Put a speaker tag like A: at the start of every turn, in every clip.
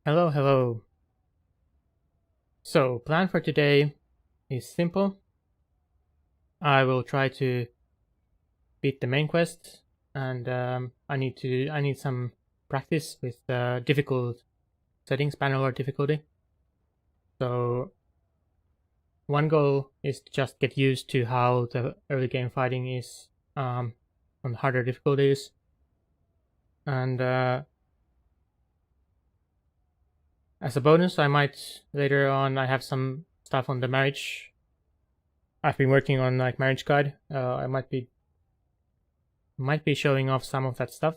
A: Hello, hello. So, plan for today is simple. I will try to beat the main quest, and I need some practice with difficult settings, Bannerlord difficulty. So, one goal is to just get used to how the early game fighting is on harder difficulties, and as a bonus, I might later on I have some stuff on the marriage. I've been working on like marriage guide. I might be showing off some of that stuff,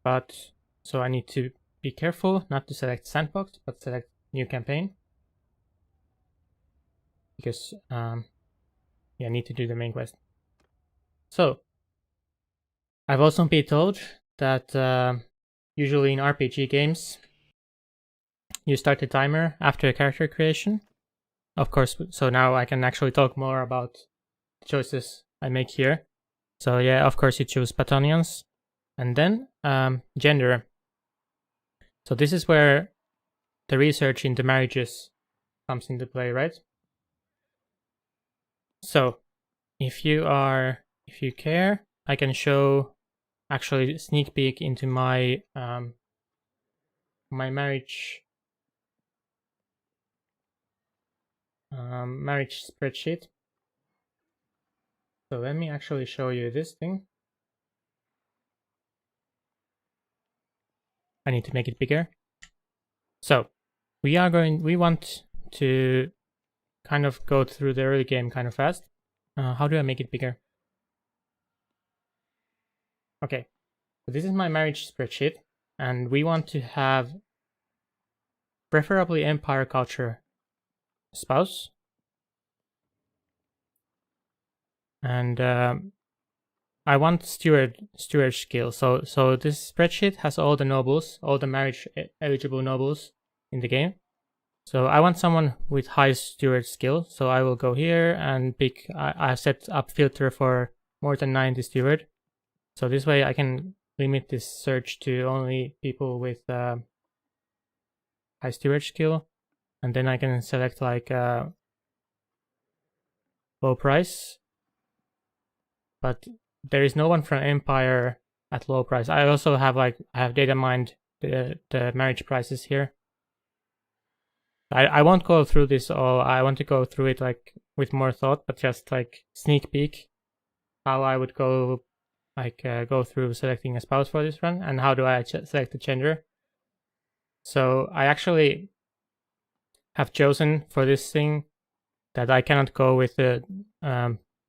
A: but so I need to be careful not to select sandbox but select new campaign, because yeah, I need to do the main quest. So I've also been told that usually in RPG games you start the timer after a character creation, of course. So now I can actually talk more about the choices I make here. So yeah, of course you choose Patonians, and then gender. So this is where the research into marriages comes into play, right? So if you care, I can show actually sneak peek into my my marriage spreadsheet. So let me actually show you this thing. I need to make it bigger. So we want to kind of go through the early game kind of fast. How do I make it bigger? Okay, so this is my marriage spreadsheet, and we want to have preferably Empire culture spouse, and I want steward skill. So this spreadsheet has all the nobles, all the marriage eligible nobles in the game. So I want someone with high steward skill. So I will go here and pick. I set up filter for more than 90 steward. So this way I can limit this search to only people with high steward skill, and then I can select like low price. But there is no one from Empire at low price. I also have I have data mined the marriage prices here. I won't go through this all. I want to go through it like with more thought, but just like sneak peek how I would go go through selecting a spouse for this run, and how do I select the gender. So I actually have chosen for this thing that I cannot go with the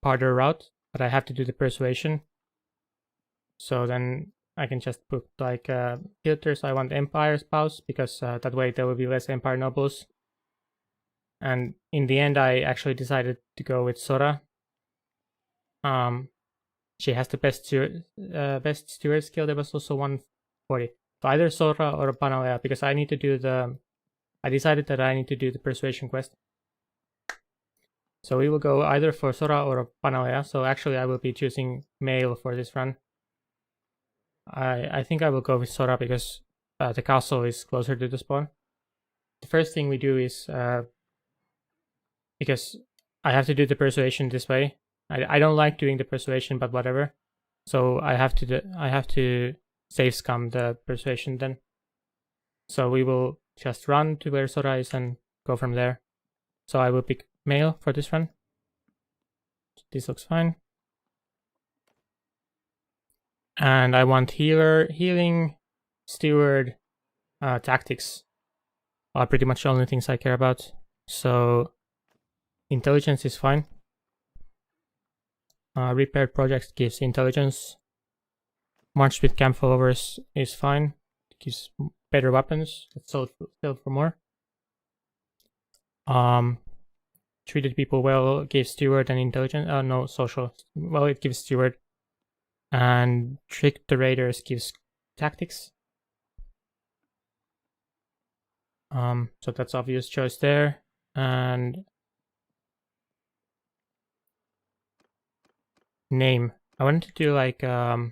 A: harder route, but I have to do the persuasion. So then I can just put like filters. I want Empire spouse, because that way there will be less Empire nobles. And in the end, I actually decided to go with Sora. She has the best steward skill. There was also 140. So either Sora or Panalea, because I need to do the. I decided that I need to do the persuasion quest. So we will go either for Sora or Panalea. So actually, I will be choosing male for this run. I think I will go with Sora because the castle is closer to the spawn. The first thing we do is because I have to do the persuasion this way. I don't like doing the persuasion, but whatever. So I have to save scum the persuasion then. So we will just run to where Sora is and go from there. So I will pick male for this run. This looks fine. And I want healing, steward, tactics are pretty much the only things I care about. So intelligence is fine. Repaired projects gives intelligence. March with camp followers is fine. It gives better weapons. Let's sell for more. Treated people well gives steward and intelligence. No, social. Well, it gives steward. And trick the raiders gives tactics. So that's obvious choice there. And name. I wanted to do like oh,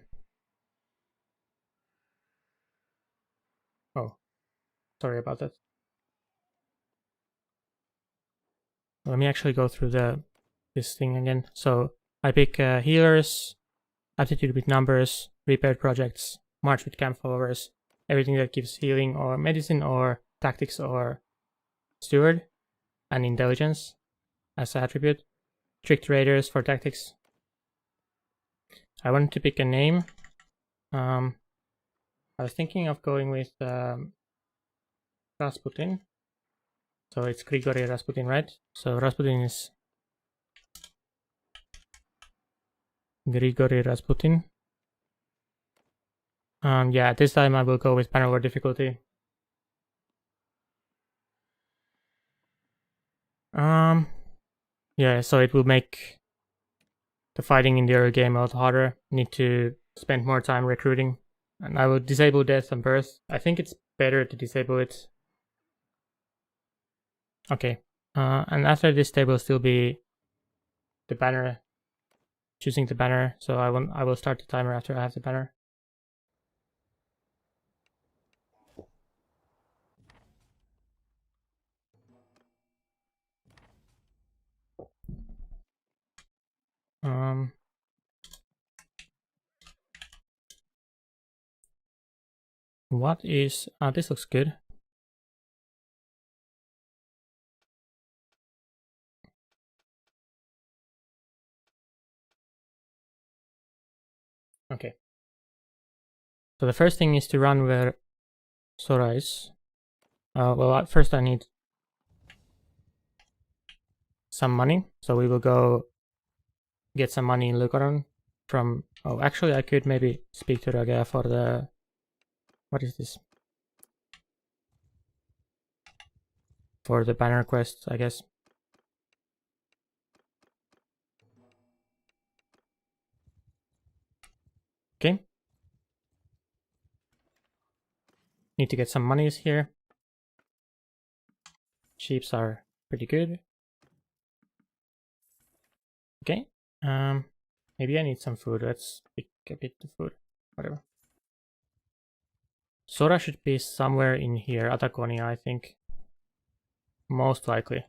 A: Sorry about that. Let me actually go through this thing again. So I pick healers, aptitude with numbers, repaired projects, march with camp followers, everything that gives healing or medicine or tactics or steward, and intelligence as an attribute. Tricked raiders for tactics. I wanted to pick a name. I was thinking of going with Rasputin. So it's Grigory Rasputin, right? So Rasputin is Grigory Rasputin. Yeah, this time I will go with Bannerlord difficulty. Yeah, so it will make the fighting in the early game a lot harder. Need to spend more time recruiting. And I will disable death and birth. I think it's better to disable it. Okay. And after this there will still be the banner. Choosing the banner. So I will start the timer after I have the banner. What is this looks good. Okay. So the first thing is to run where Sora is. Well, first I need some money. So we will go get some money in Lucaron from... Oh, actually I could maybe speak to Ragea for the... What is this? For the banner quest, I guess. Okay. Need to get some monies here. Sheeps are pretty good. Okay. Maybe I need some food. Let's pick a bit of food. Whatever. Sora should be somewhere in here. Ataconia, I think. Most likely.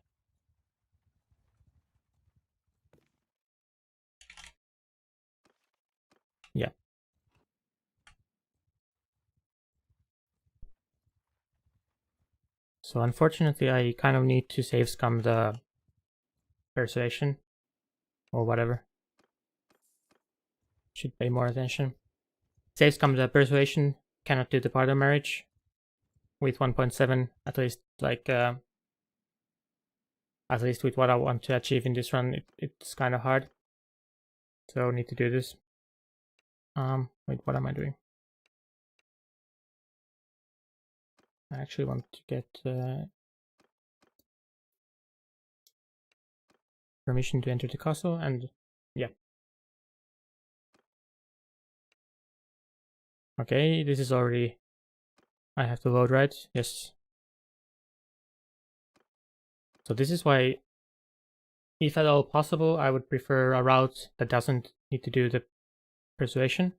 A: Yeah. So unfortunately I kind of need to save scum the persuasion. Or whatever. Should pay more attention. Save scum the persuasion. Cannot do the partner marriage. With 1.7, at least like... at least with what I want to achieve in this run, it's kind of hard. So I need to do this. Wait, what am I doing? I actually want to get permission to enter the castle, and yeah. Okay, this is already... I have to load, right? Yes. So this is why, if at all possible, I would prefer a route that doesn't need to do the persuasion.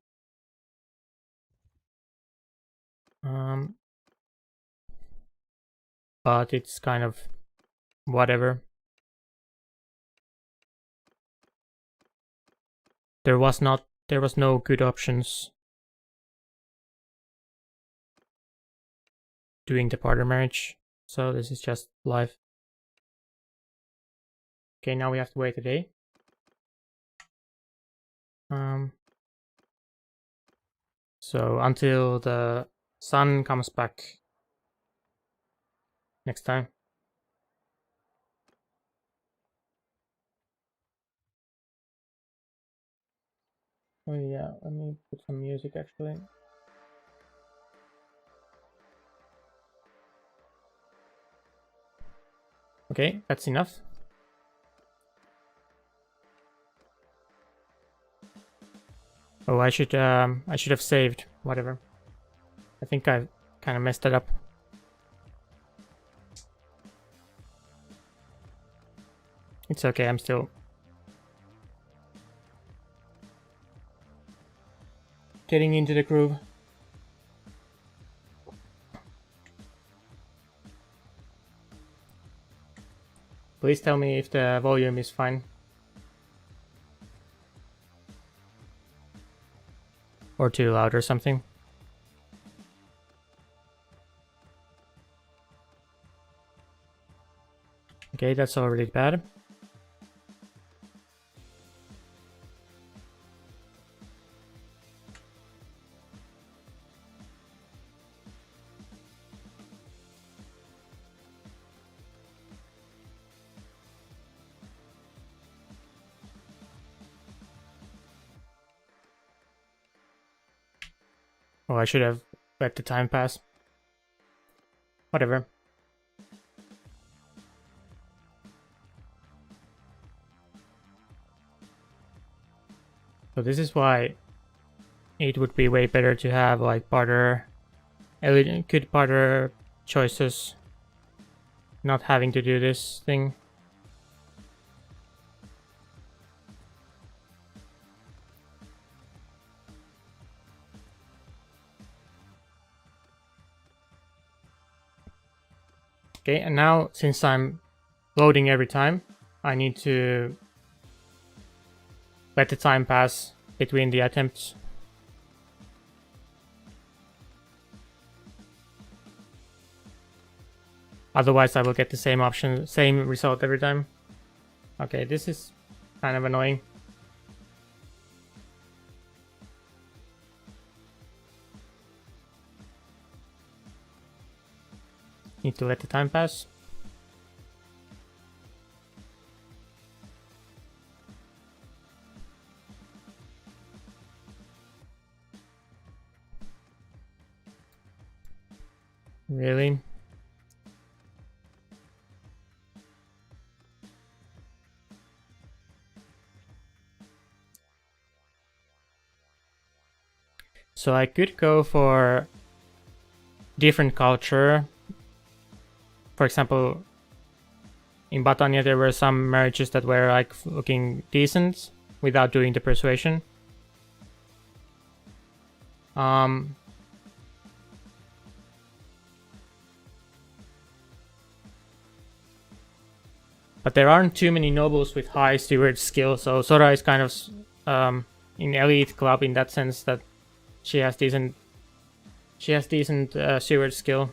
A: But it's kind of whatever. There was no good options doing the partner marriage, so this is just life. Okay, now we have to wait a day. So until the sun comes back next time. Oh yeah, let me put some music actually. Okay, that's enough. Oh, I should have saved. Whatever. I think I kind of messed it up. It's okay. I'm still getting into the groove. Please tell me if the volume is fine. Or too loud or something. Okay, that's already bad. Oh, I should have let the time pass. Whatever. So this is why it would be way better to have like barter, good barter choices, not having to do this thing. Okay, and now since I'm loading every time, I need to let the time pass between the attempts. Otherwise I will get the same option, same result every time. Okay, this is kind of annoying. Need to let the time pass. Really? So I could go for different culture. For example, in Batania there were some marriages that were like looking decent without doing the persuasion. But there aren't too many nobles with high steward skill, so Sora is kind of in elite club in that sense that she has decent steward skill.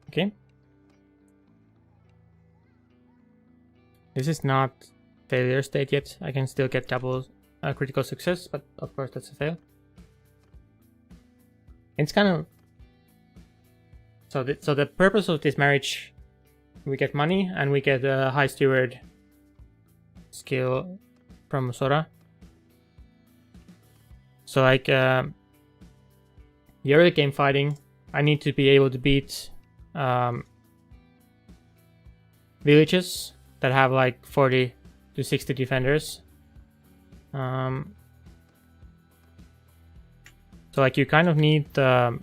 A: Okay. This is not failure state yet. I can still get double critical success, but of course that's a fail. It's kind of so the purpose of this marriage, we get money and we get a high steward skill from Sora. So like the early game fighting, I need to be able to beat villages that have like 40 to 60 defenders. So like you kind of need the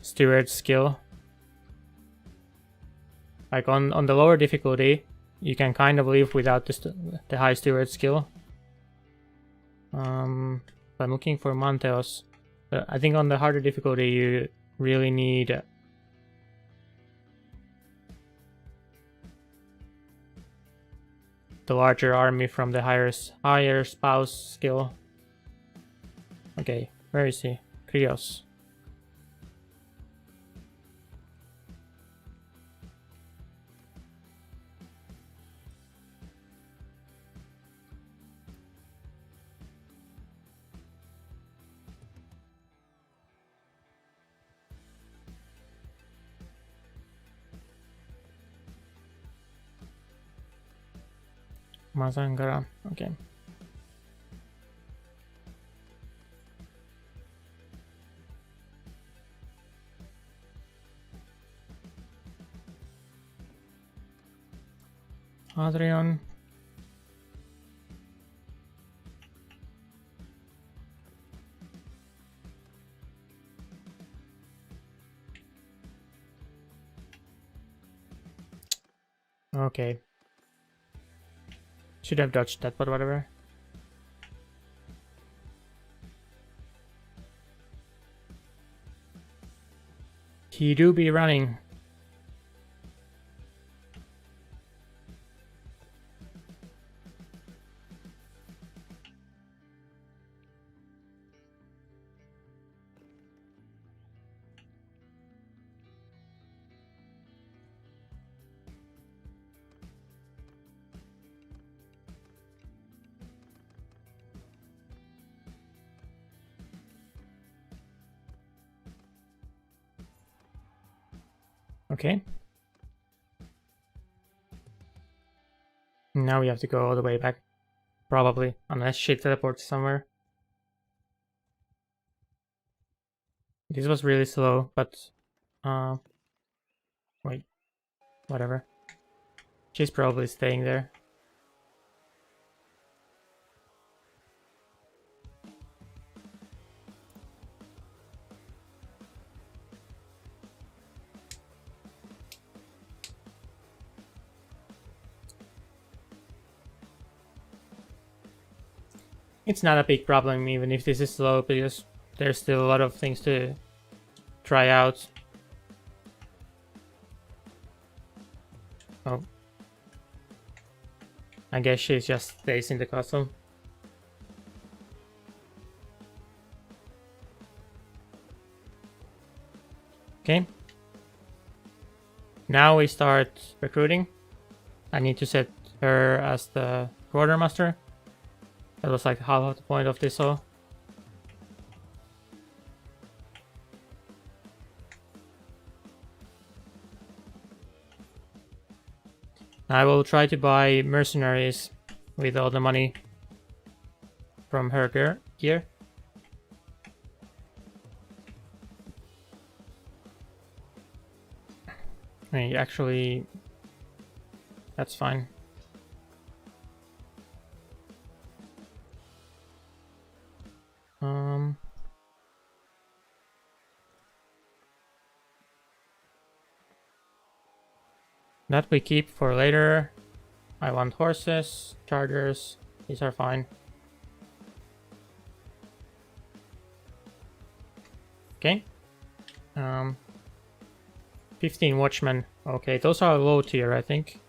A: steward skill. Like on the lower difficulty, you can kind of live without the high steward skill. I'm looking for Manteos. I think on the harder difficulty you really need the larger army from the higher spouse skill. Okay, where is he? Krios. Mazangara, okay. Adrian. Okay. Should have dodged that, but whatever. He do be running. Okay. Now we have to go all the way back. Probably. Unless she teleports somewhere. This was really slow, but... wait. Whatever. She's probably staying there. It's not a big problem even if this is slow, because there's still a lot of things to try out. Oh. I guess she just stays in the castle. Okay. Now we start recruiting. I need to set her as the quartermaster. That was like half of the point of this all. I will try to buy mercenaries with all the money from her gear. Actually, that's fine. That we keep for later. I want horses, chargers. These are fine. Okay. 15 watchmen. Okay, those are low tier, I think.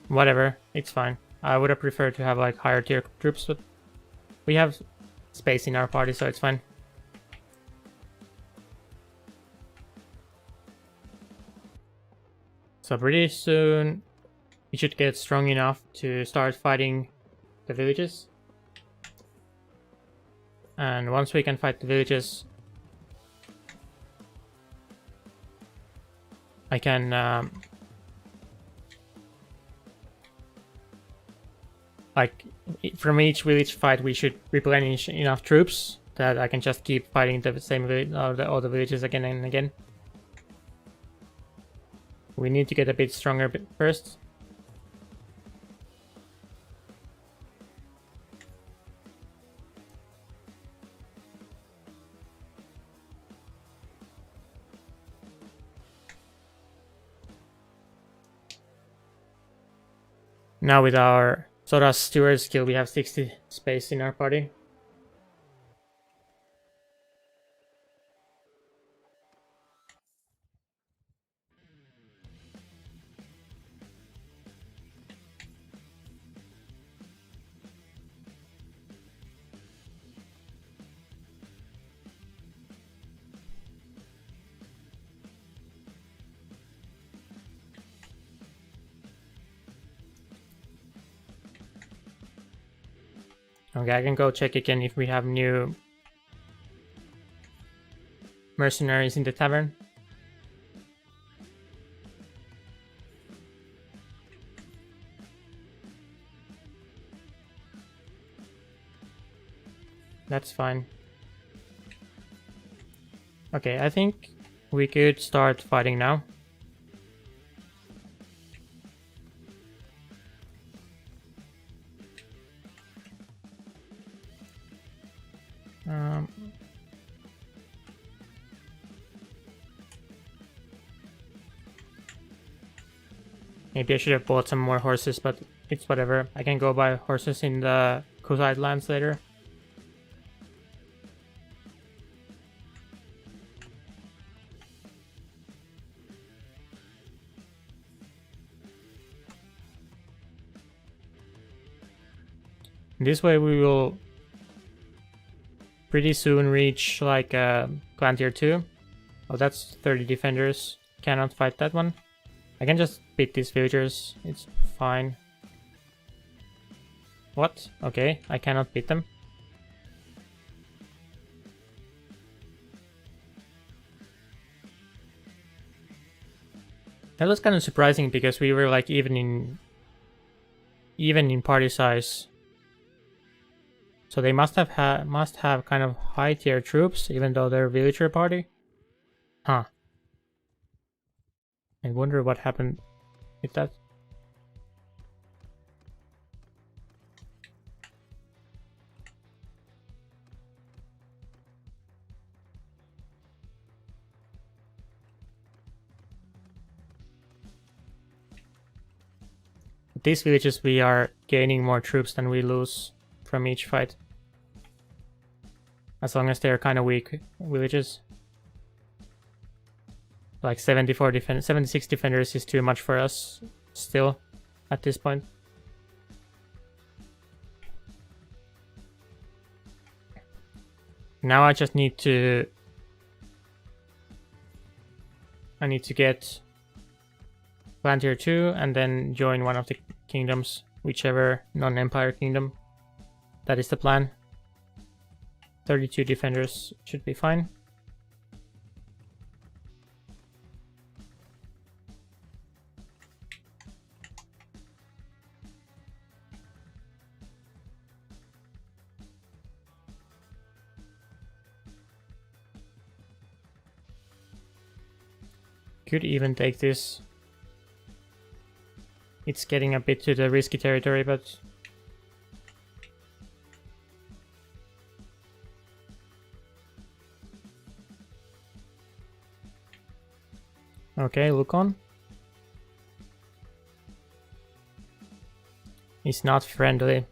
A: Whatever, it's fine. I would have preferred to have like higher tier troops, but we have space in our party, so it's fine. So pretty soon we should get strong enough to start fighting the villages. And once we can fight the villages, I can like from each village fight we should replenish enough troops that I can just keep fighting the same village, all the villages again and again. We need to get a bit stronger first. Now with our Sora's steward skill, we have 60 space in our party. Okay, I can go check again if we have new mercenaries in the tavern. That's fine. Okay, I think we could start fighting now. Maybe I should have bought some more horses, but it's whatever. I can go buy horses in the Kusite lands later. This way we will pretty soon reach like clan tier 2. Oh, that's 30 defenders. Cannot fight that one. I can just beat these villagers. It's fine. What? Okay, I cannot beat them. That was kind of surprising because we were like even in party size. So they must have kind of high tier troops, even though they're a villager party. Huh. I wonder what happened with that. With these villages we are gaining more troops than we lose from each fight. As long as they're kind of weak villages. Like 76 defenders is too much for us still at this point. Now I just need to... I need to get clan tier 2 and then join one of the kingdoms, whichever non-empire kingdom. That is the plan. 32 defenders should be fine. Could even take this. It's getting a bit to the risky territory, but... Okay, Lukon. He's not friendly.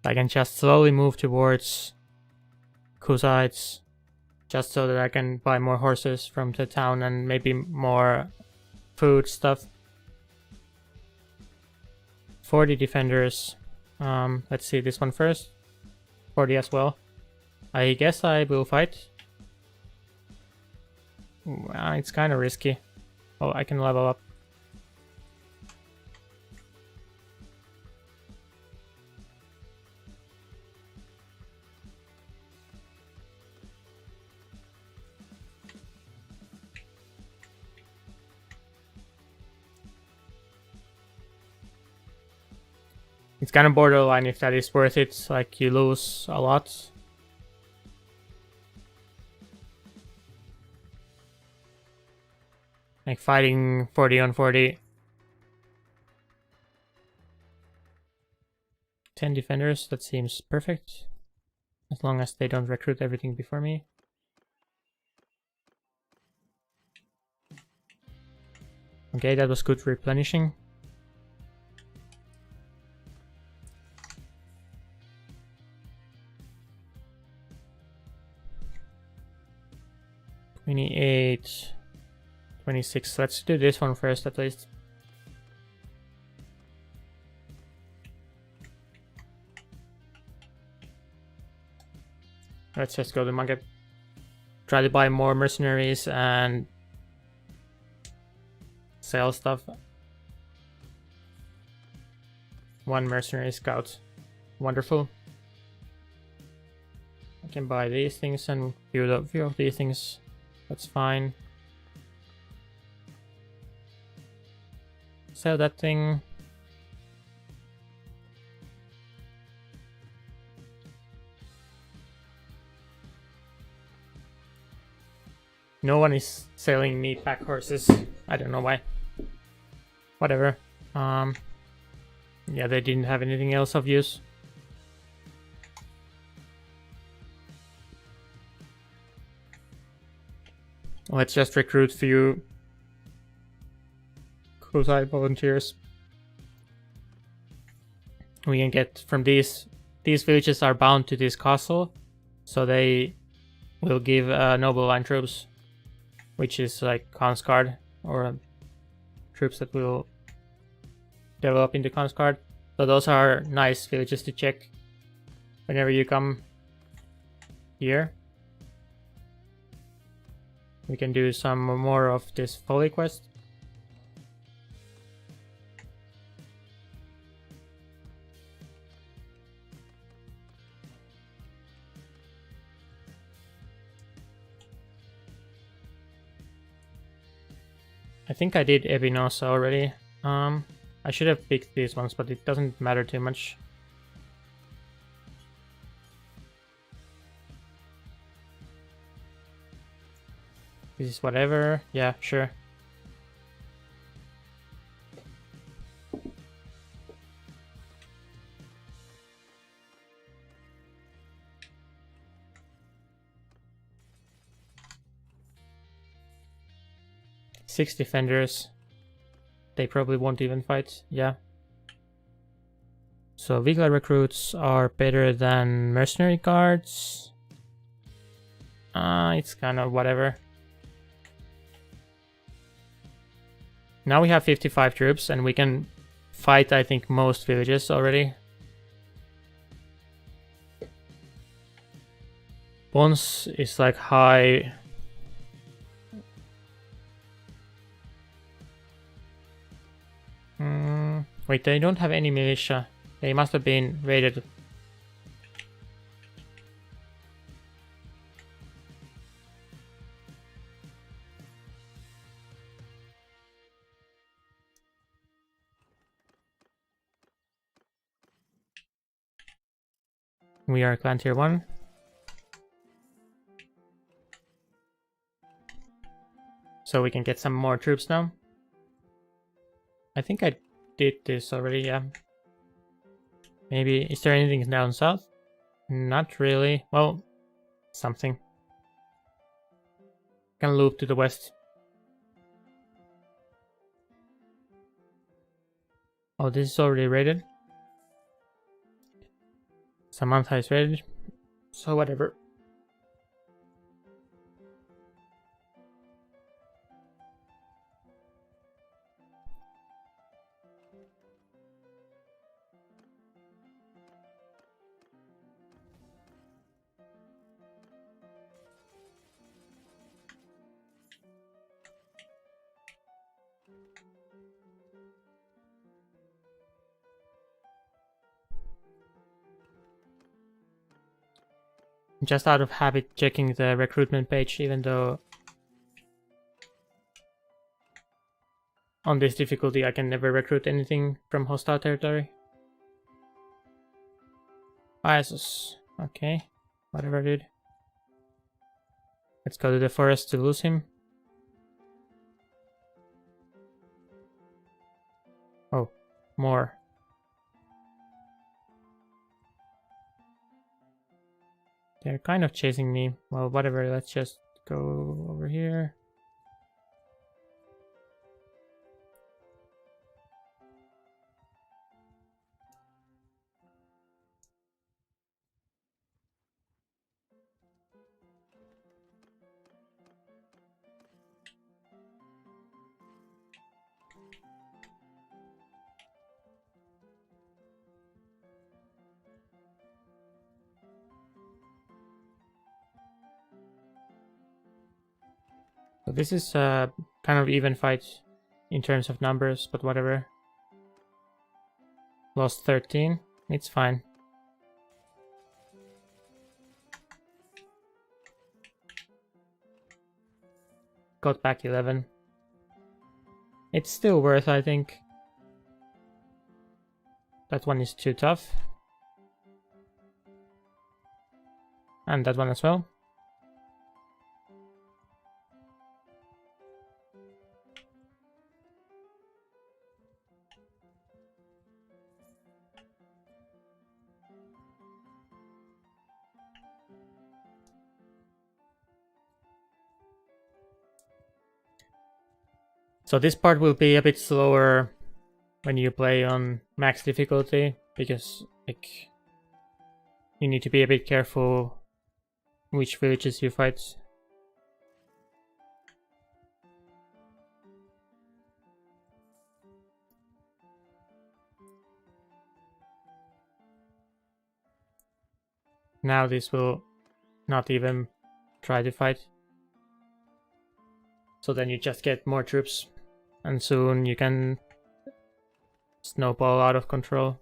A: I can just slowly move towards Kusites, just so that I can buy more horses from the town and maybe more food stuff. 40 defenders. Let's see this one first. 40 as well. I guess I will fight. It's kind of risky. Oh, I can level up. It's kind of borderline if that is worth it, like you lose a lot. Like fighting 40 on 40. 10 defenders, that seems perfect. As long as they don't recruit everything before me. Okay, that was good replenishing. $28, $26. Let's do this one first at least. Let's just go to the market. Try to buy more mercenaries and sell stuff. One mercenary scout. Wonderful. I can buy these things and few of these things. That's fine. Sell that thing. No one is selling me pack horses. I don't know why. Whatever. Yeah, they didn't have anything else of use. Let's just recruit few Kusai volunteers. We can get from these villages are bound to this castle, so they will give noble line troops, which is like Consguard, or troops that will develop into Consguard. So those are nice villages to check whenever you come here. We can do some more of this Folly quest. I think I did Evinosa already. I should have picked these ones, but it doesn't matter too much. This is whatever. Yeah, sure. Six defenders. They probably won't even fight. Yeah. So Vigla recruits are better than mercenary guards. It's kind of whatever. Now we have 55 troops and we can fight, I think, most villages already. Bons is like high. Wait, they don't have any militia. They must have been raided. We are clan tier 1. So we can get some more troops now. I think I did this already, yeah. Maybe, is there anything down south? Not really. Well, something. Can loop to the west. Oh, this is already raided. Samantha is raided. So whatever. Just out of habit checking the recruitment page, even though on this difficulty I can never recruit anything from hostile territory. Isus. Okay, whatever, dude. Let's go to the forest to lose him. Oh, more. They're kind of chasing me. Well, whatever, let's just go over here. So this is a kind of even fight in terms of numbers, but whatever. Lost 13, it's fine. Got back 11. It's still worth, I think. That one is too tough. And that one as well. So this part will be a bit slower when you play on max difficulty, because like you need to be a bit careful which villages you fight. Now this will not even try to fight. So then you just get more troops, and soon you can snowball out of control.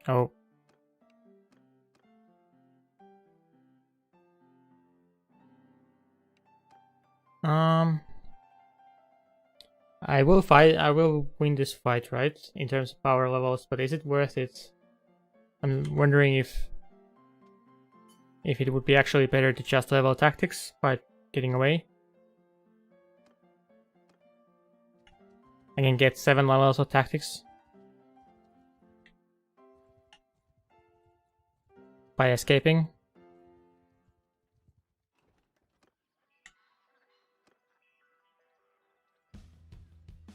A: Oh. I will win this fight, right? In terms of power levels, but is it worth it? I'm wondering if it would be actually better to just level tactics by getting away. I can get 7 levels of tactics by escaping.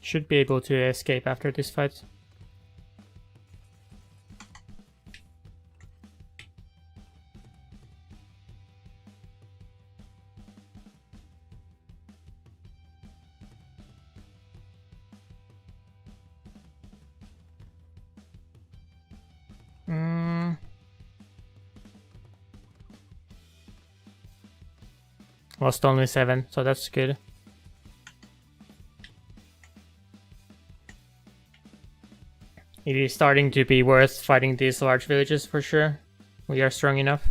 A: Should be able to escape after this fight. Lost only 7, so that's good. It is starting to be worth fighting these large villages for sure. We are strong enough.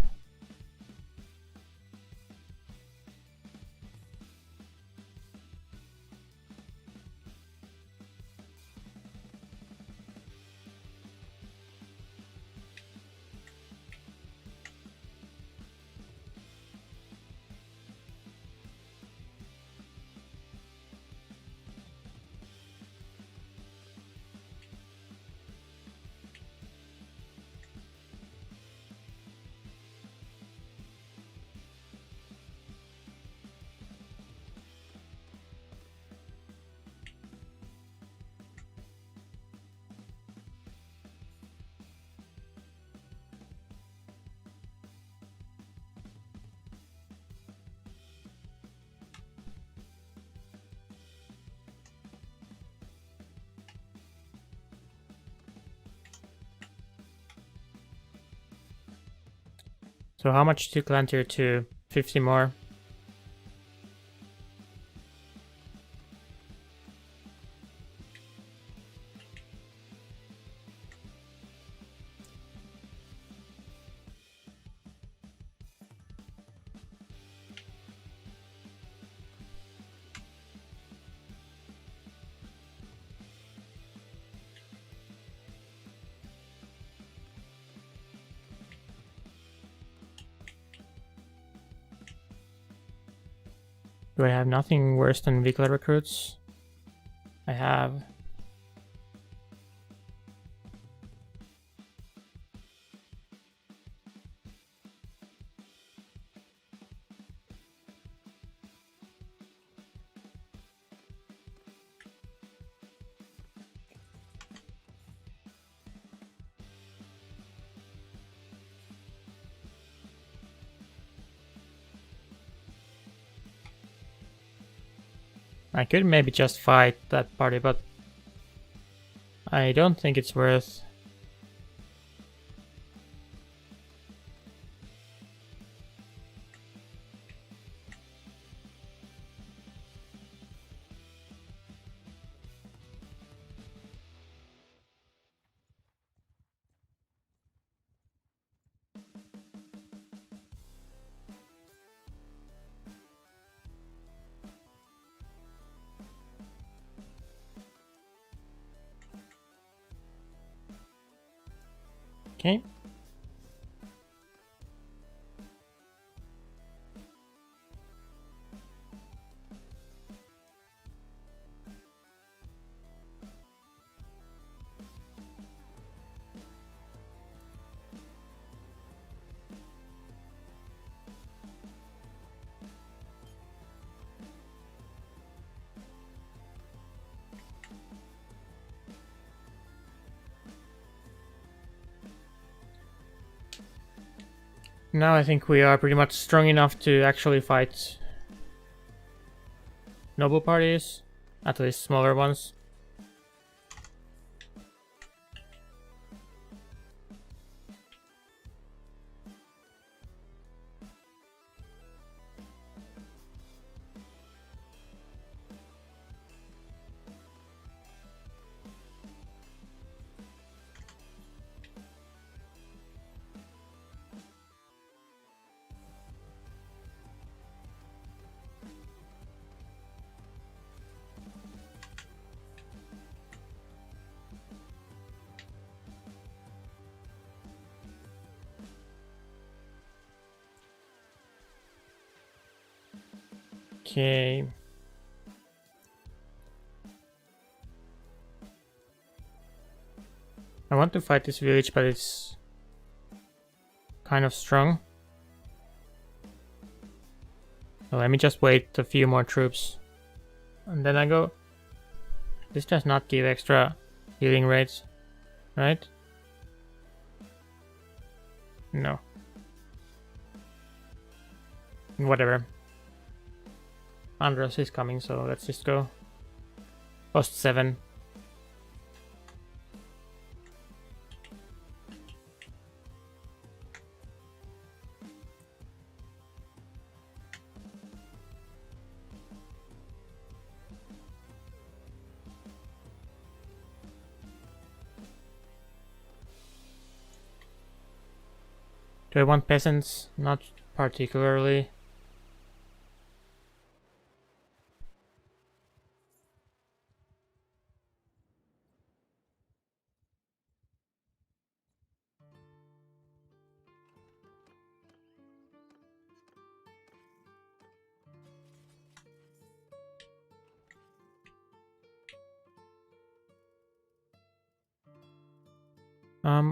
A: So how much to clan tier 2? 50 more. Do I have nothing worse than Vikla recruits? I have. I could maybe just fight that party, but I don't think it's worth. Okay. Now I think we are pretty much strong enough to actually fight noble parties, at least smaller ones. Okay. I want to fight this village, but it's kind of strong. So let me just wait a few more troops. And then I go. This does not give extra healing rates, right? No. Whatever. Andros is coming, so let's just go. Cost 7. Do I want peasants? Not particularly.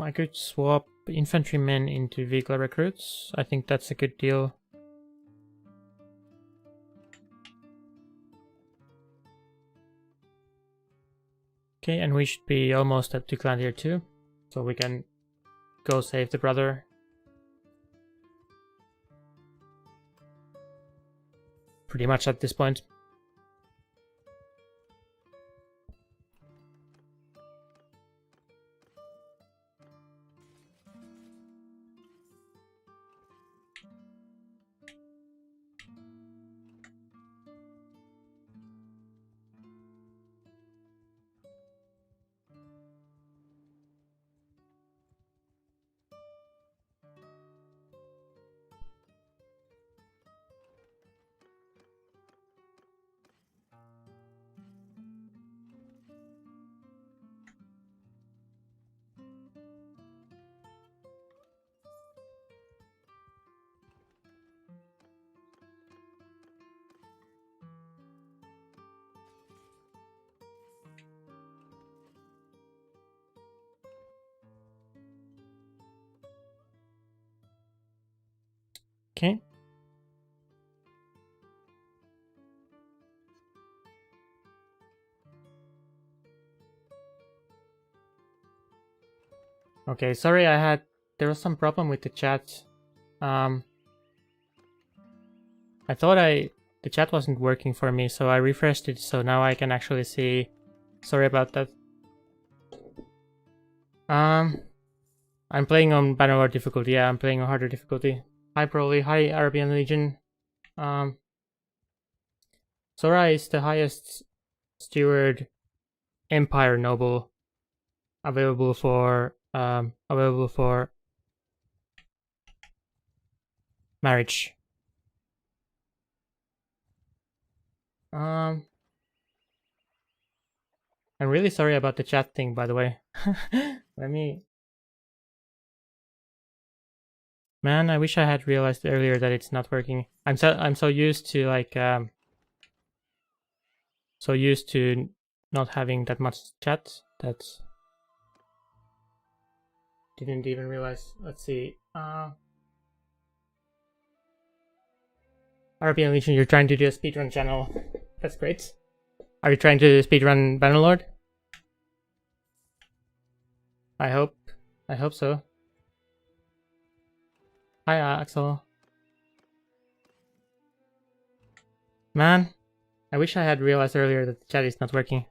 A: I could swap infantrymen into vehicle recruits. I think that's a good deal. Okay, and we should be almost up to clan tier 2, so we can go save the brother. Pretty much at this point. Okay. Okay, sorry, there was some problem with the chat. I thought the chat wasn't working for me, so I refreshed it, so now I can actually see. Sorry about that. I'm playing on Bannerlord difficulty. Yeah, I'm playing on harder difficulty. Hi Broly, hi Arabian Legion. Sora is the highest steward empire noble available for marriage. I'm really sorry about the chat thing, by the way. Let me. Man, I wish I had realized earlier that it's not working. I'm so used to like so used to not having that much chat that didn't even realize. Let's see. Arabian Legion, you're trying to do a speedrun channel. That's great. Are you trying to speedrun Bannerlord? I hope so. Hi, Axel. Man, I wish I had realized earlier that the chat is not working.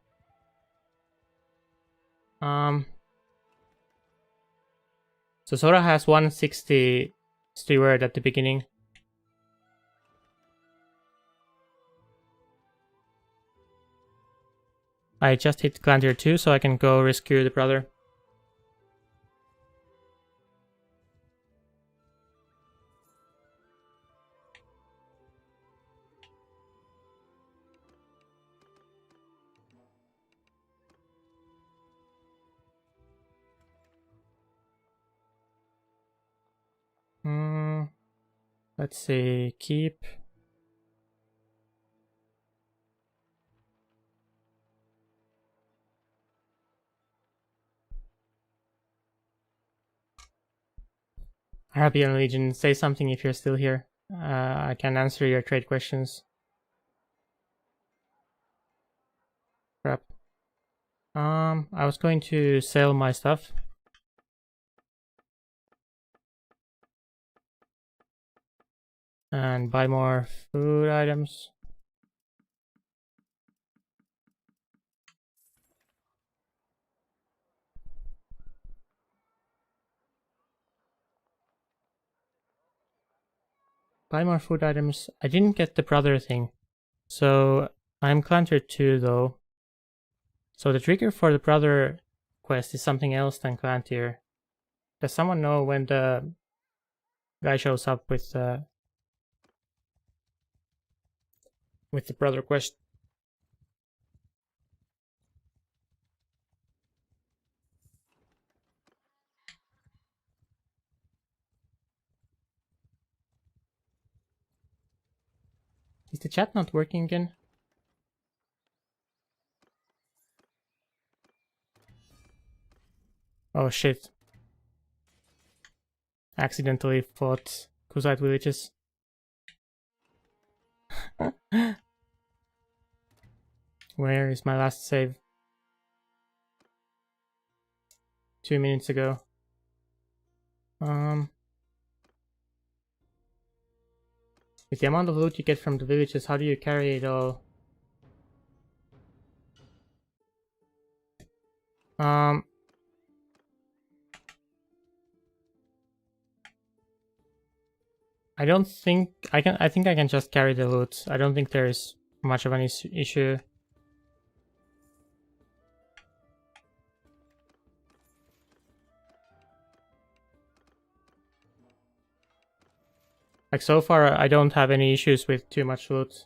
A: So Sora has 160 steward at the beginning. I just hit clan tier 2, so I can go rescue the brother. Let's see, keep. Arabian Legion, say something if you're still here. I can answer your trade questions. Crap. I was going to sell my stuff. And buy more food items. Buy more food items. I didn't get the brother thing. So I'm clan tier 2 though. So the trigger for the brother quest is something else than clan tier. Does someone know when the guy shows up with the brother quest? Is the chat not working again? Oh shit. Accidentally fought Kusite villages. Where is my last save? 2 minutes ago. With the amount of loot you get from the villages, how do you carry it all? I don't think I can. I think I can just carry the loot. I don't think there's much of an issue. Like so far, I don't have any issues with too much loot.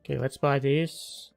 A: Okay, let's buy these.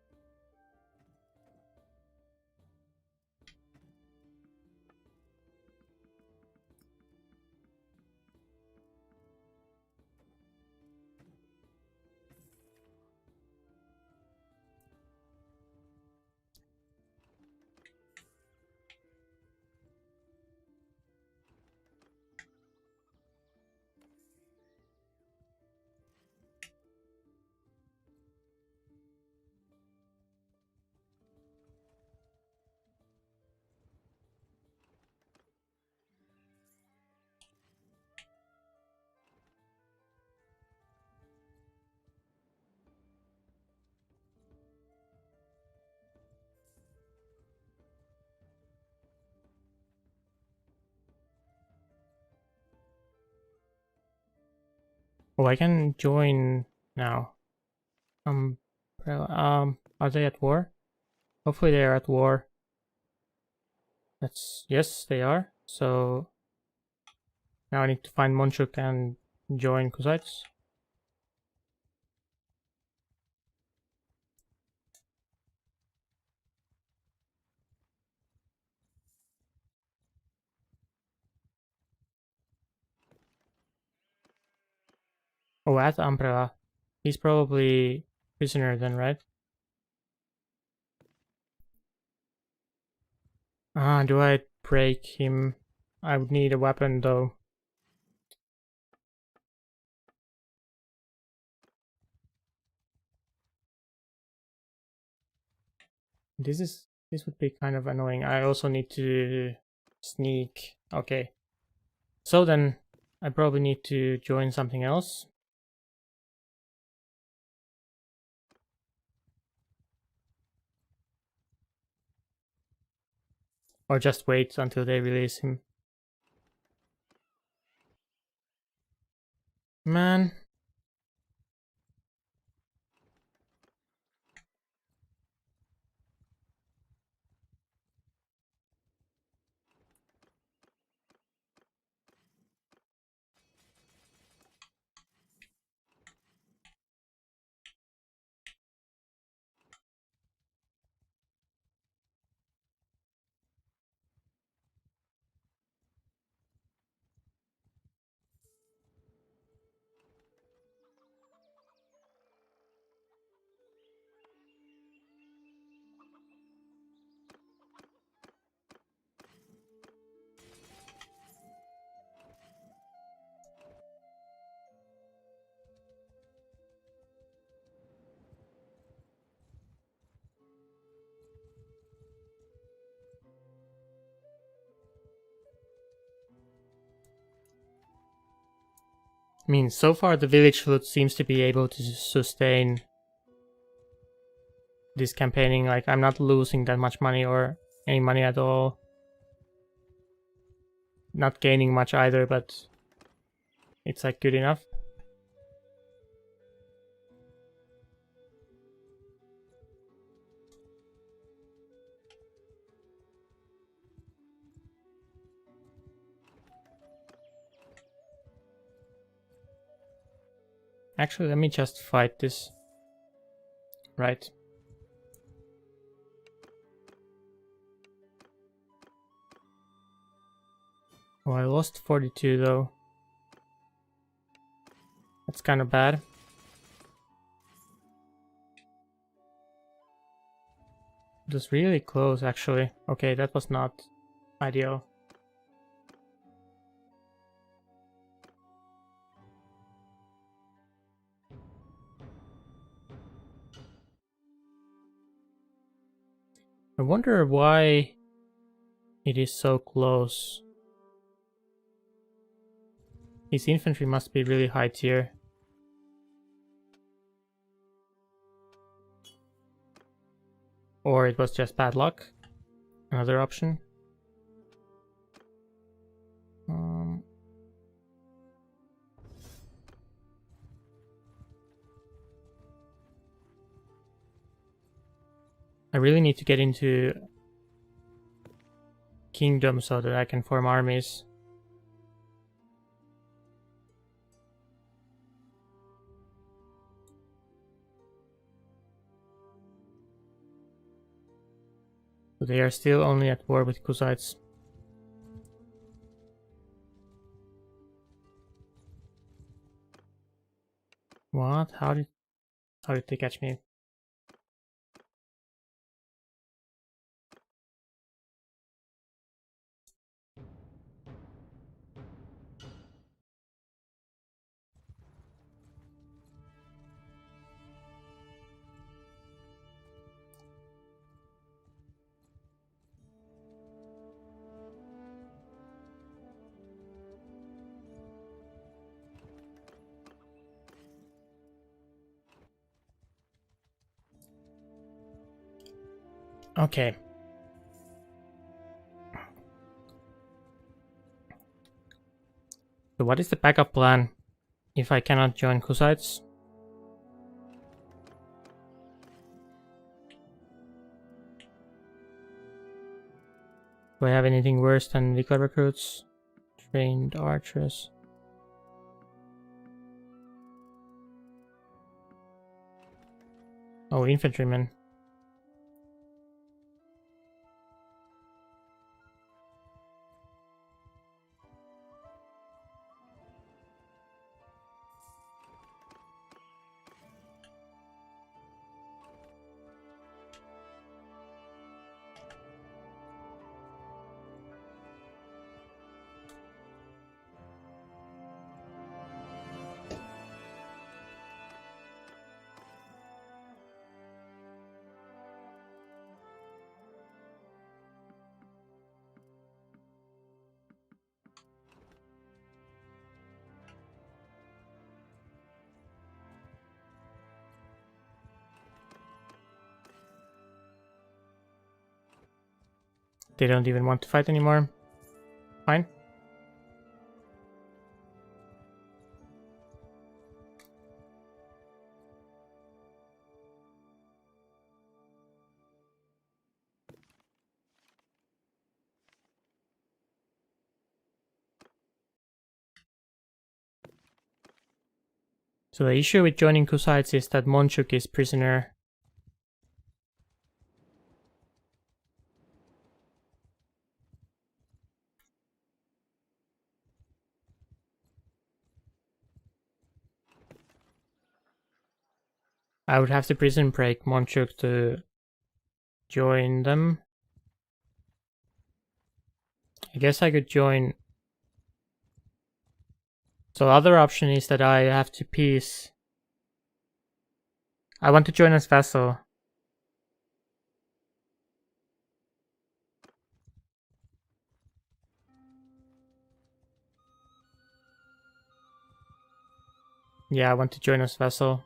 A: Oh, I can join now. Are they at war? Hopefully they are at war. Yes, they are. So now I need to find Monchuk and join Kusites. Oh, at Umbrella. He's probably prisoner then, right? Do I break him? I would need a weapon though. This would be kind of annoying. I also need to sneak. Okay. So then I probably need to join something else. Or just wait until they release him. Man. I mean, so far the village food seems to be able to sustain this campaigning. Like, I'm not losing that much money or any money at all. Not gaining much either, but it's like good enough. Actually, let me just fight this. Right. Oh, I lost 42 though. That's kind of bad. It was really close actually. Okay, that was not ideal. I wonder why it is so close. His infantry must be really high tier. Or it was just bad luck. Another option. I really need to get into Kingdom so that I can form armies. But they are still only at war with Kusites. What? How did they catch me? Okay. So what is the backup plan if I cannot join Kusites? Do I have anything worse than Vika recruits? Trained archers. Oh, infantrymen. They don't even want to fight anymore. Fine. So the issue with joining Hussites is that Monchuk is prisoner. I would have to prison break Monchuk to join them. I guess I could join. So the other option is that I have to peace. I want to join as vassal. Yeah, I want to join as vassal.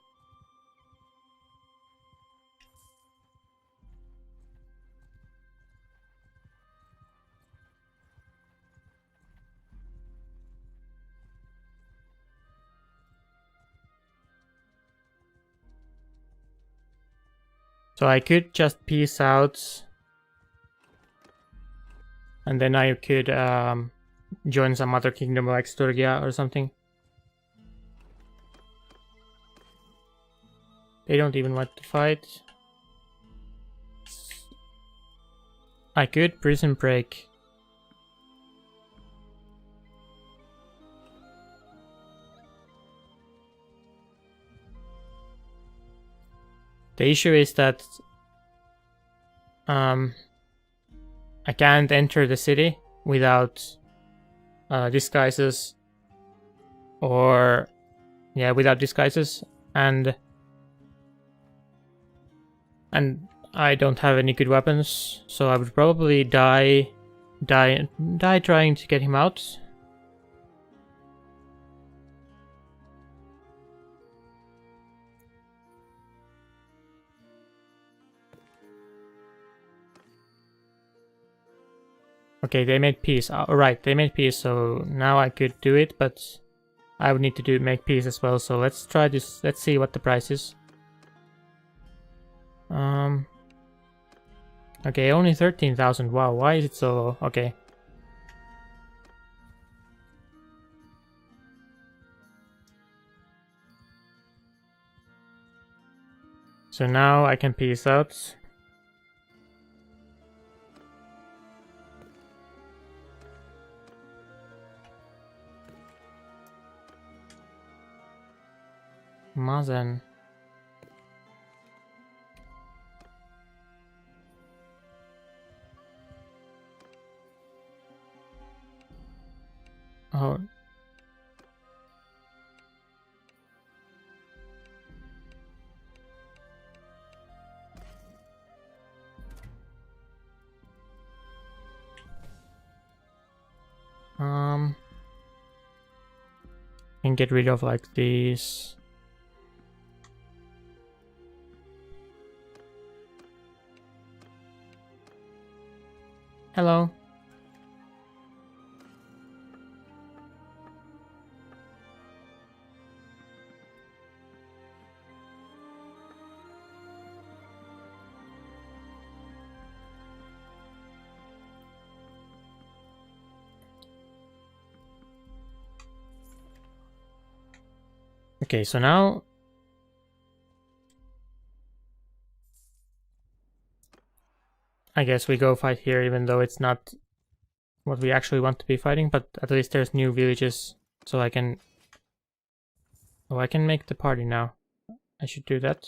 A: So I could just peace out. And then I could join some other kingdom like Sturgia or something. They don't even want to fight. I could prison break. The issue is that I can't enter the city without disguises, or yeah, without disguises, and I don't have any good weapons, so I would probably die trying to get him out. Okay, they made peace. Alright, they made peace, so now I could do it, but I would need to make peace as well, so let's try this. Let's see what the price is. Okay, only 13,000. Wow, why is it so low? Okay. So now I can peace out. Mazen. Oh. Can get rid of like these. Hello. Okay, so now I guess we go fight here, even though it's not what we actually want to be fighting, but at least there's new villages, so I can... Oh, I can make the party now. I should do that.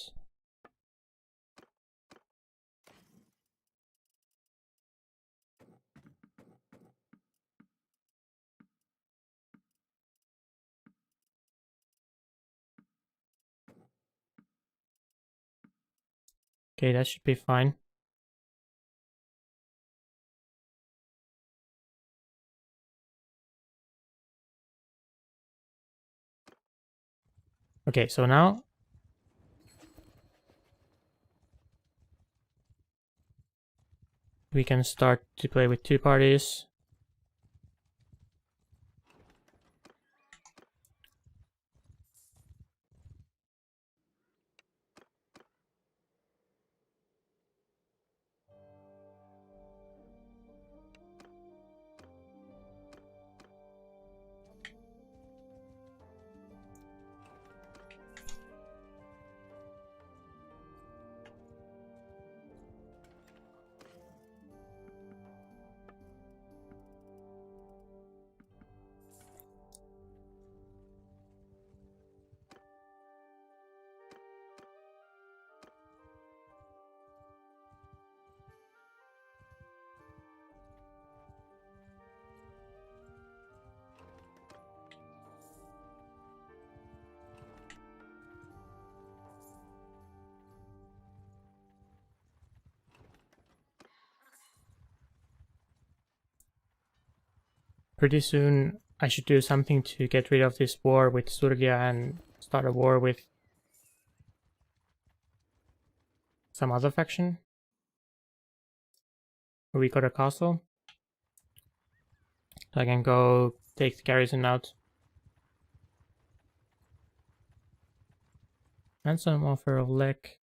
A: Okay, that should be fine. Okay, so now we can start to play with 2 parties. Pretty soon I should do something to get rid of this war with Surgia and start a war with some other faction. We got a castle. So I can go take the garrison out. And some offer of Lek.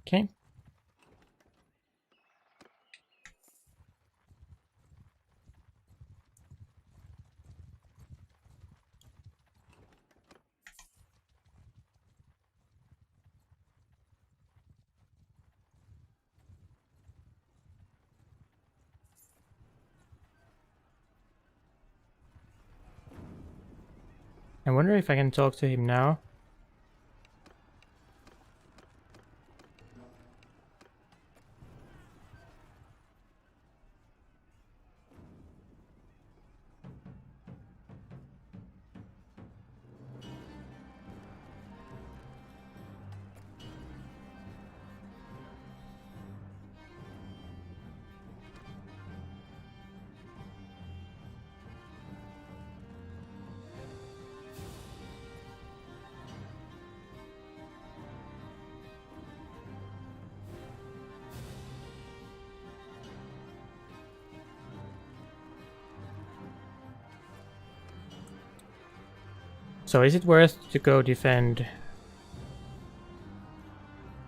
A: Okay. I wonder if I can talk to him now. So is it worth to go defend?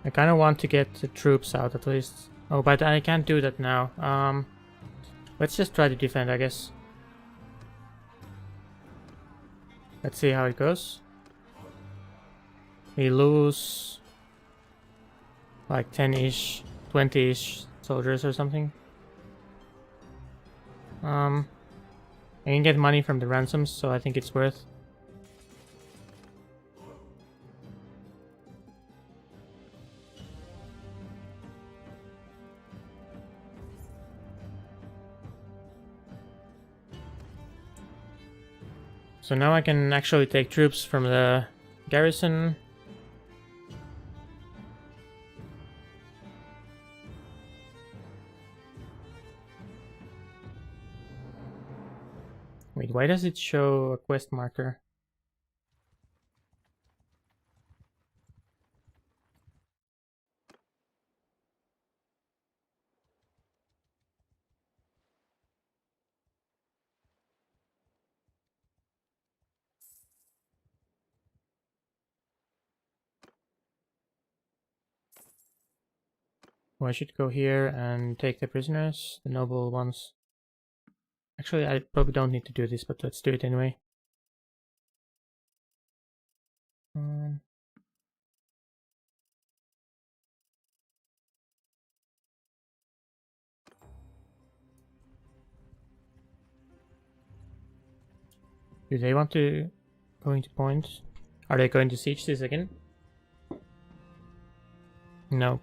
A: I kind of want to get the troops out at least. Oh, but I can't do that now. Let's just try to defend, I guess. Let's see how it goes. We lose like 10-ish, 20-ish soldiers or something. I can get money from the ransoms, so I think it's worth. So now I can actually take troops from the garrison. Wait, why does it show a quest marker? Oh, I should go here and take the prisoners, the noble ones. Actually, I probably don't need to do this, but let's do it anyway. Do they want to go into point? Are they going to siege this again? No.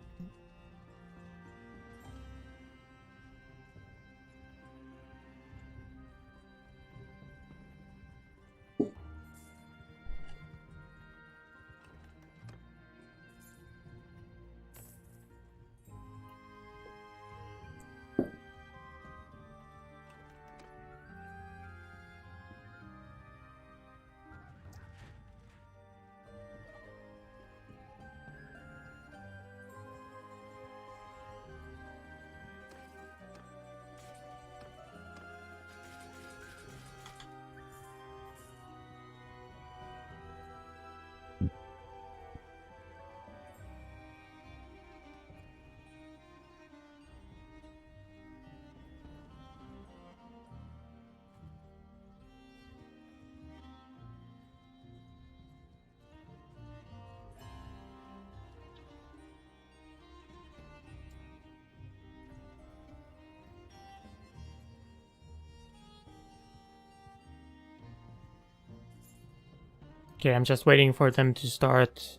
A: Okay, I'm just waiting for them to start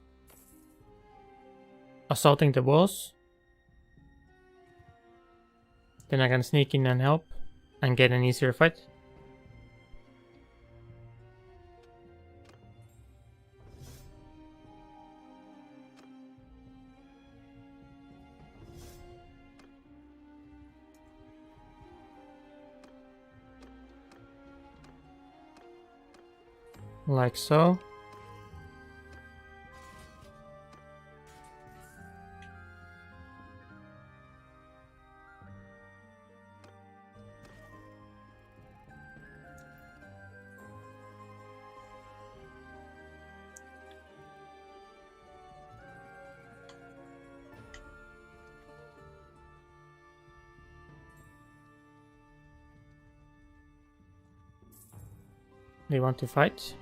A: assaulting the walls. Then I can sneak in and help and get an easier fight. Like so. They want to fight.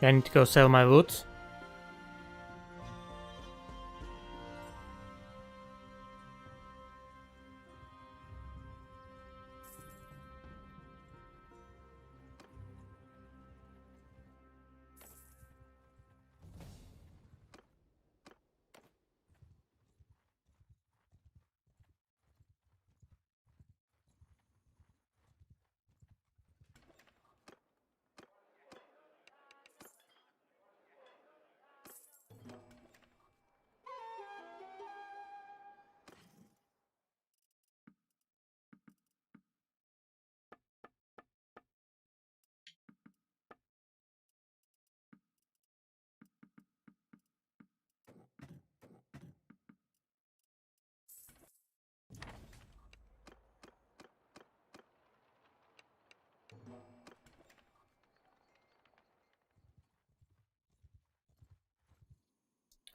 A: I need to go sell my loot.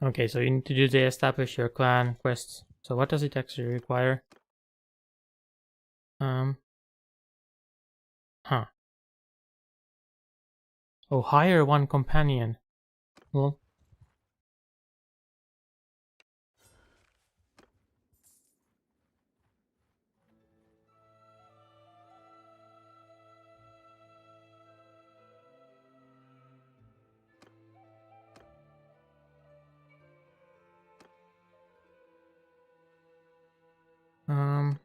A: Okay, so you need to do the establish your clan quest. So what does it actually require? Huh. Oh, hire one companion. Well, um,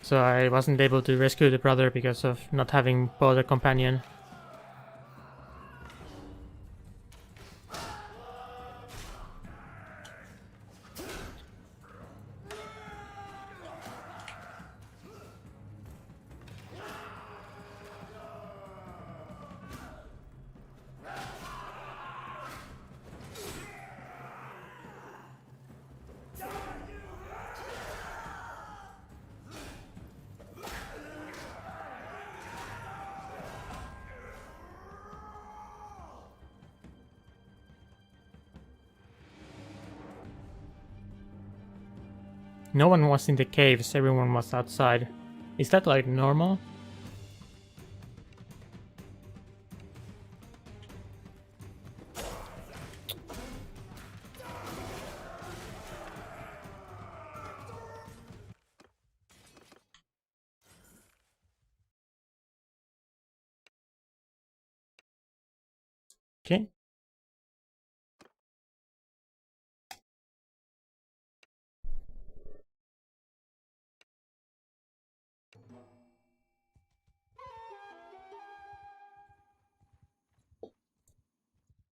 A: so I wasn't able to rescue the brother because of not having bought a companion. no one was in the caves, everyone was outside. Is that like normal? Okay.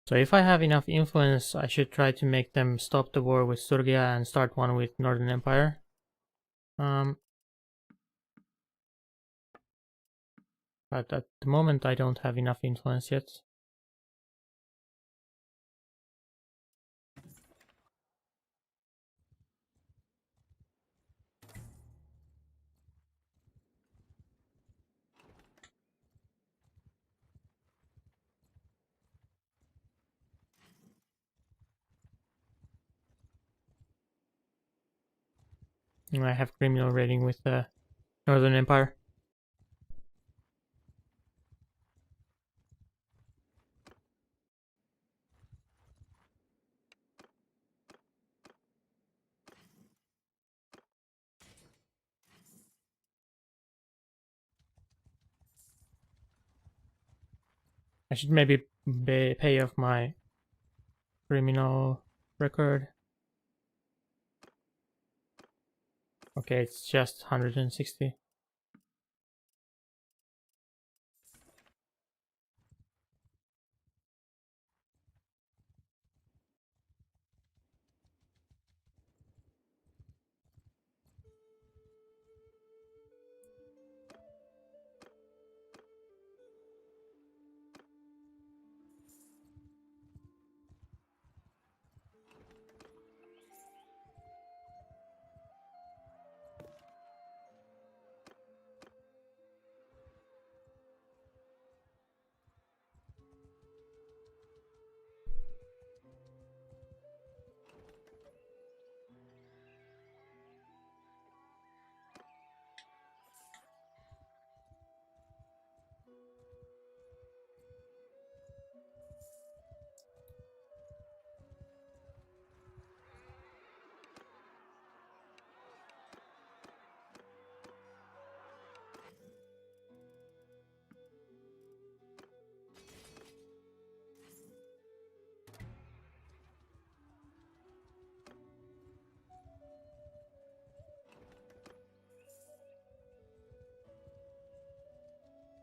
A: So if I have enough influence, I should try to make them stop the war with Surgia and start one with Northern Empire. But at the moment I don't have enough influence yet. I have criminal raiding with the Northern Empire. I should maybe pay off my criminal record. Okay, it's just 160.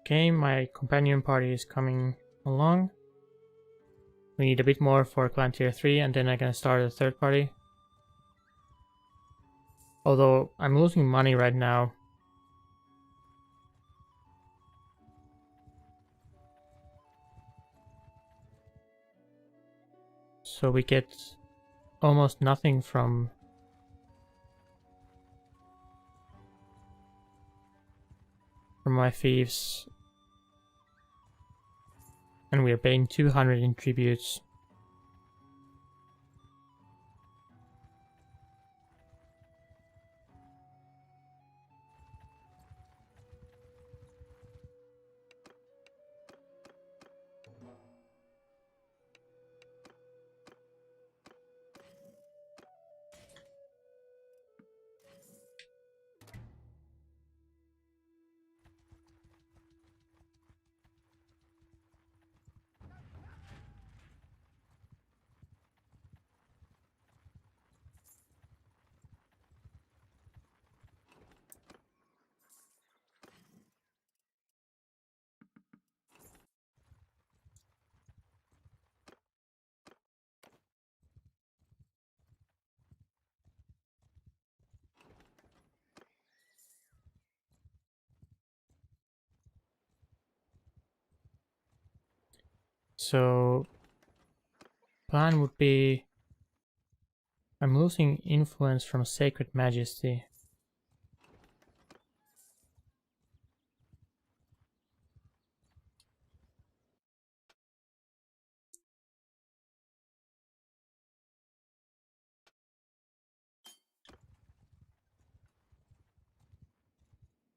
A: Okay, my companion party is coming along. We need a bit more for clan tier 3 and then I can start a third party. Although I'm losing money right now. So we get almost nothing from my thieves. And we are paying 200 in tributes. So plan would be I'm losing influence from Sacred Majesty.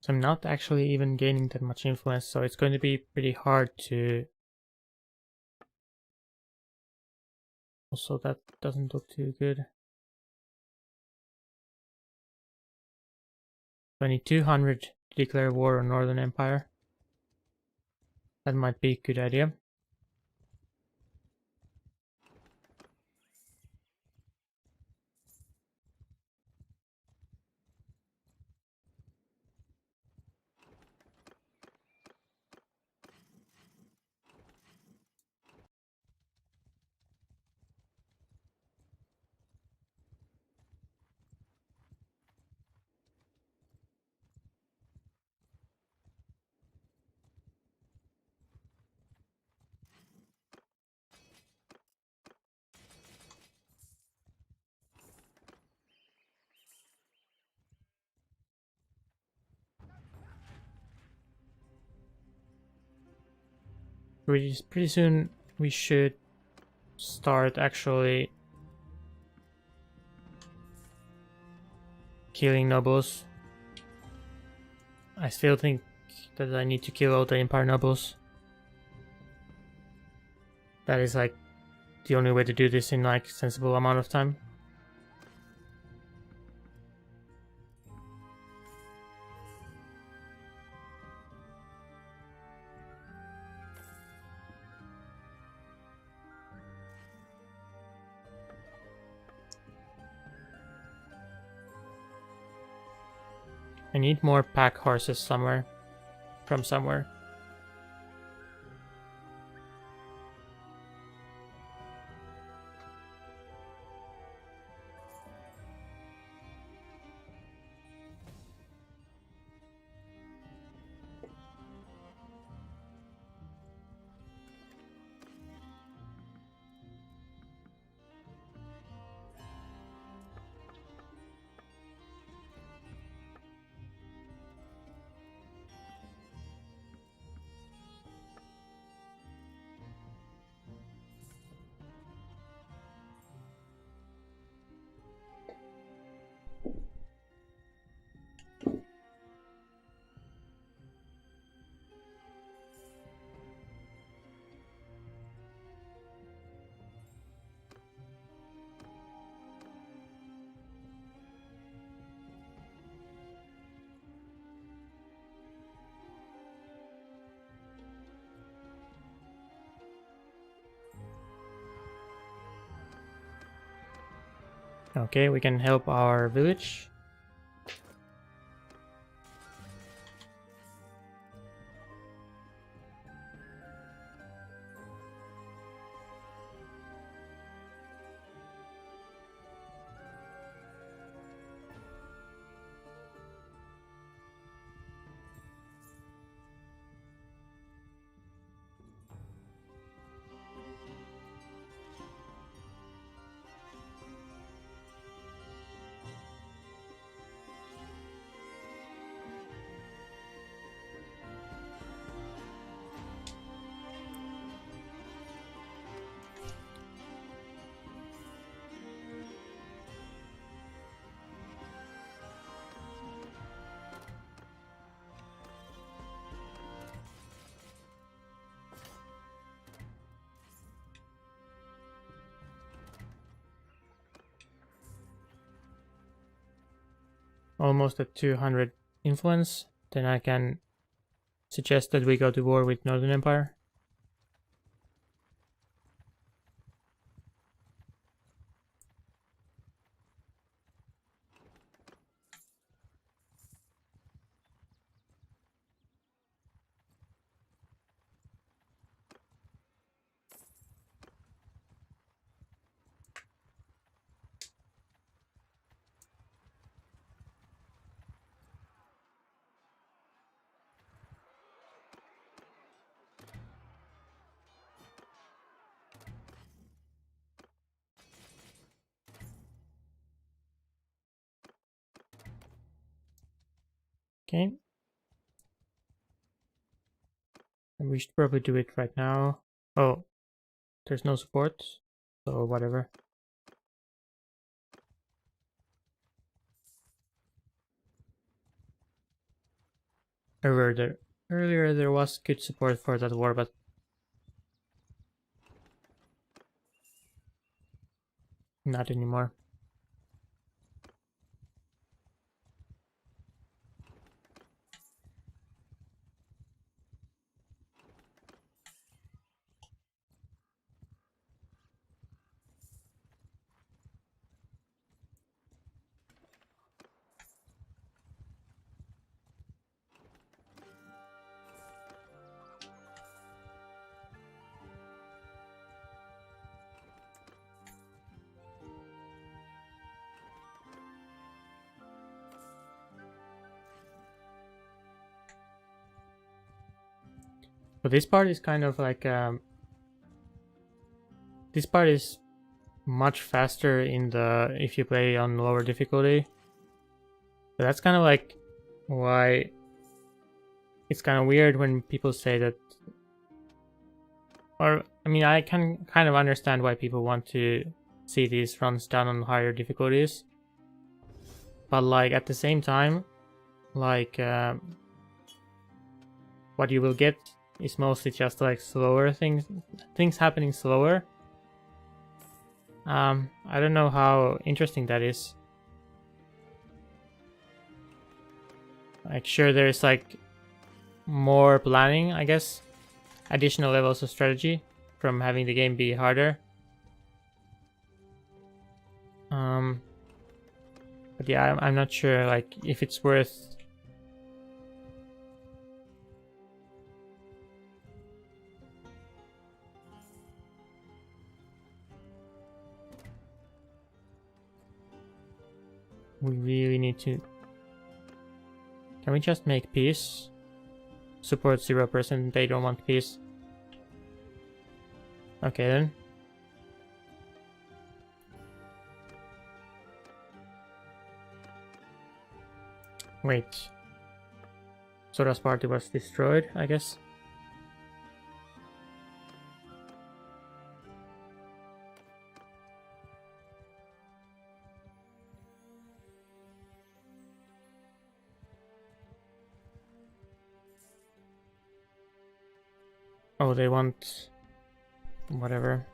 A: So I'm not actually even gaining that much influence, so it's going to be pretty hard to... Also, that doesn't look too good. I need 200 to declare war on Northern Empire. That might be a good idea. Pretty soon we should start actually killing nobles. I still think that I need to kill all the Empire nobles. That is like the only way to do this in like sensible amount of time. I need more pack horses somewhere. From somewhere. Okay, we can help our village. Almost at 200 influence. Then I can suggest that we go to war with Northern Empire. Okay. And we should probably do it right now. Oh, there's no support, so whatever. Earlier there was good support for that war, but not anymore. But this part is kind of like this part is much faster in the if you play on lower difficulty. So that's kind of like why it's kind of weird when people say that, or I mean I can kind of understand why people want to see these runs done on higher difficulties, but like at the same time, like what you will get is mostly just like slower things happening slower. I don't know how interesting that is. Like sure there's like more planning, I guess, additional levels of strategy from having the game be harder. But yeah, I'm not sure like if it's worth. We really need to. Can we just make peace? Support 0%, they don't want peace. Okay then. Wait. Sora's party was destroyed, I guess. Oh, they want whatever.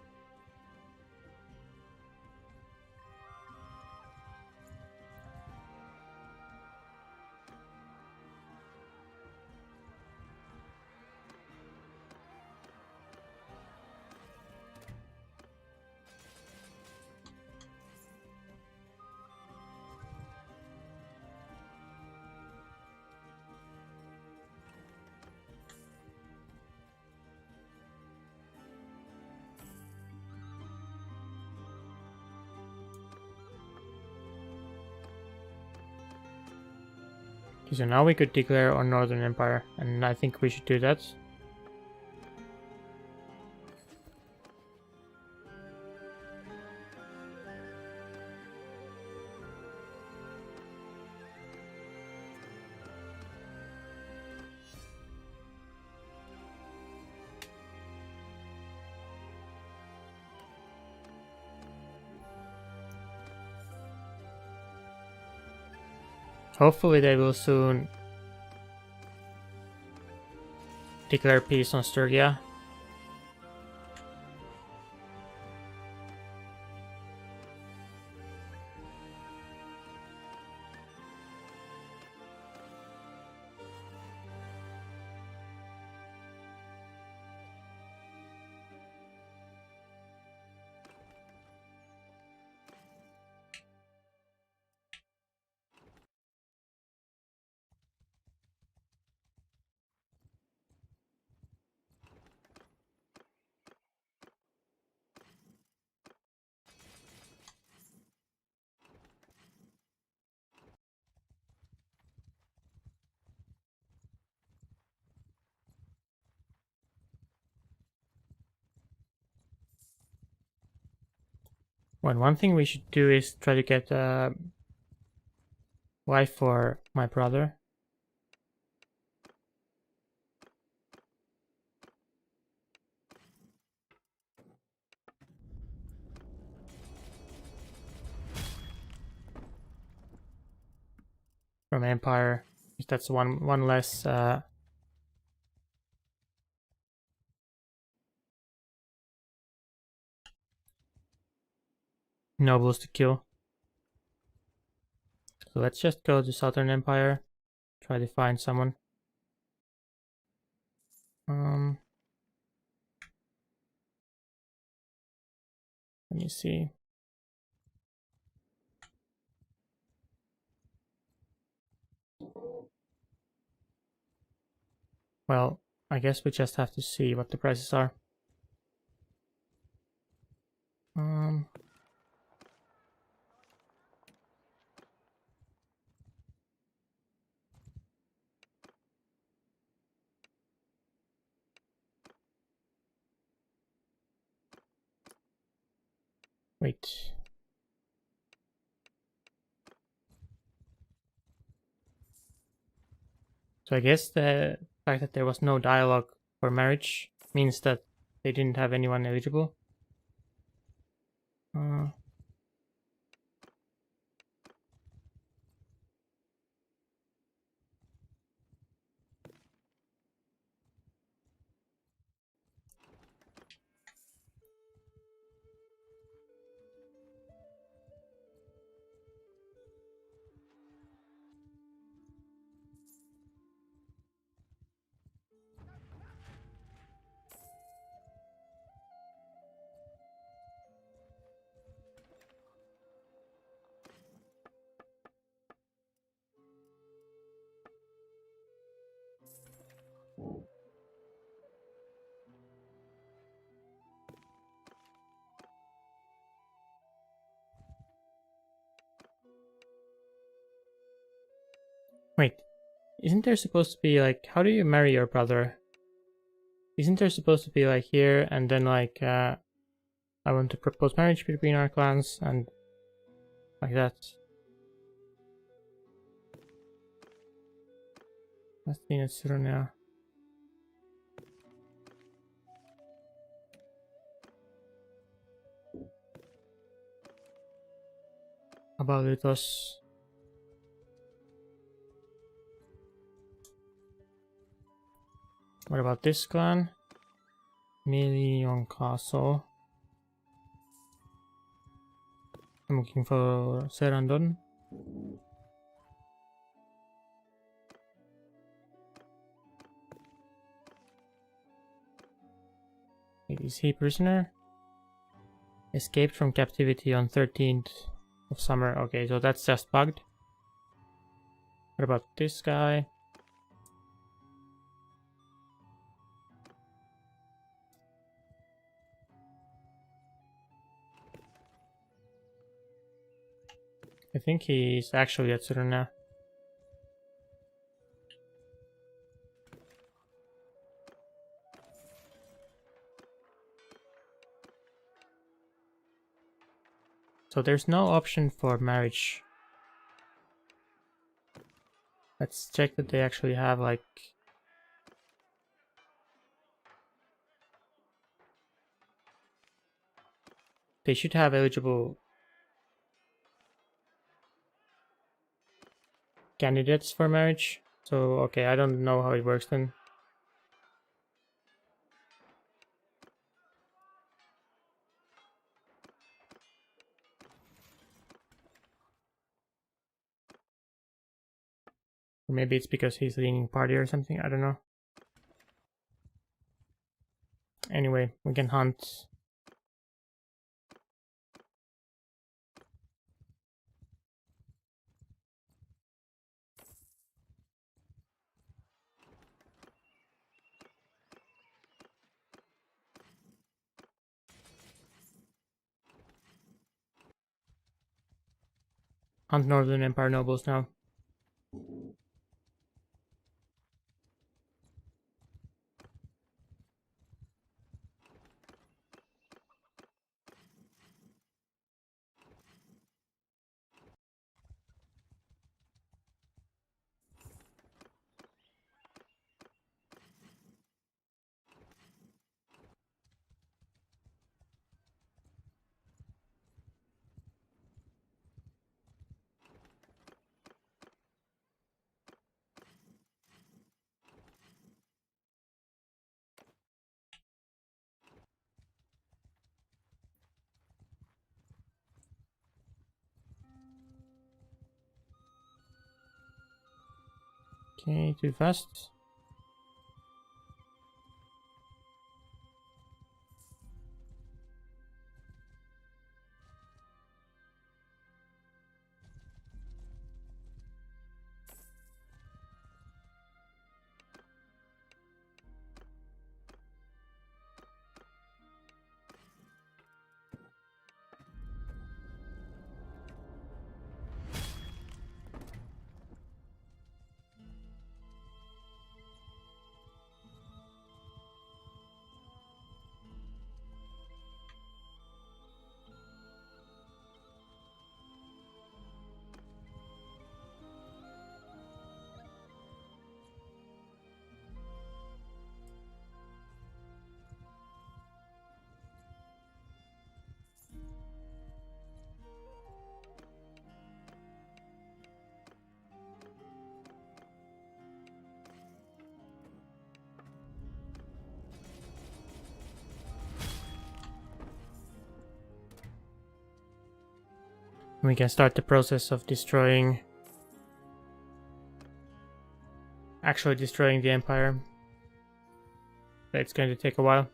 A: Okay, so now we could declare on Northern Empire, and I think we should do that. Hopefully they will soon declare peace on Sturgia. Well, one thing we should do is try to get a wife for my brother. From Empire. That's one less nobles to kill. So let's just go to Southern Empire, try to find someone. Let me see. Well, I guess we just have to see what the prices are. Wait. So I guess the fact that there was no dialogue for marriage means that they didn't have anyone eligible. Wait, isn't there supposed to be like, how do you marry your brother? Isn't there supposed to be like here and then like, I want to propose marriage between our clans and like that? Athena Surunia. Abalutos. What about this clan? Million Castle. I'm looking for Serandon. Is he prisoner? Escaped from captivity on 13th of summer. Okay, so that's just bugged. What about this guy? I think he's actually at Suruna. So there's no option for marriage. Let's check that they actually have like... They should have eligible candidates for marriage. So, okay, I don't know how it works then. Or maybe it's because he's leading party or something, I don't know. Anyway, we can hunt. Hunt Northern Empire nobles now. Okay, too fast. We can start the process of actually destroying the Empire. But it's going to take a while.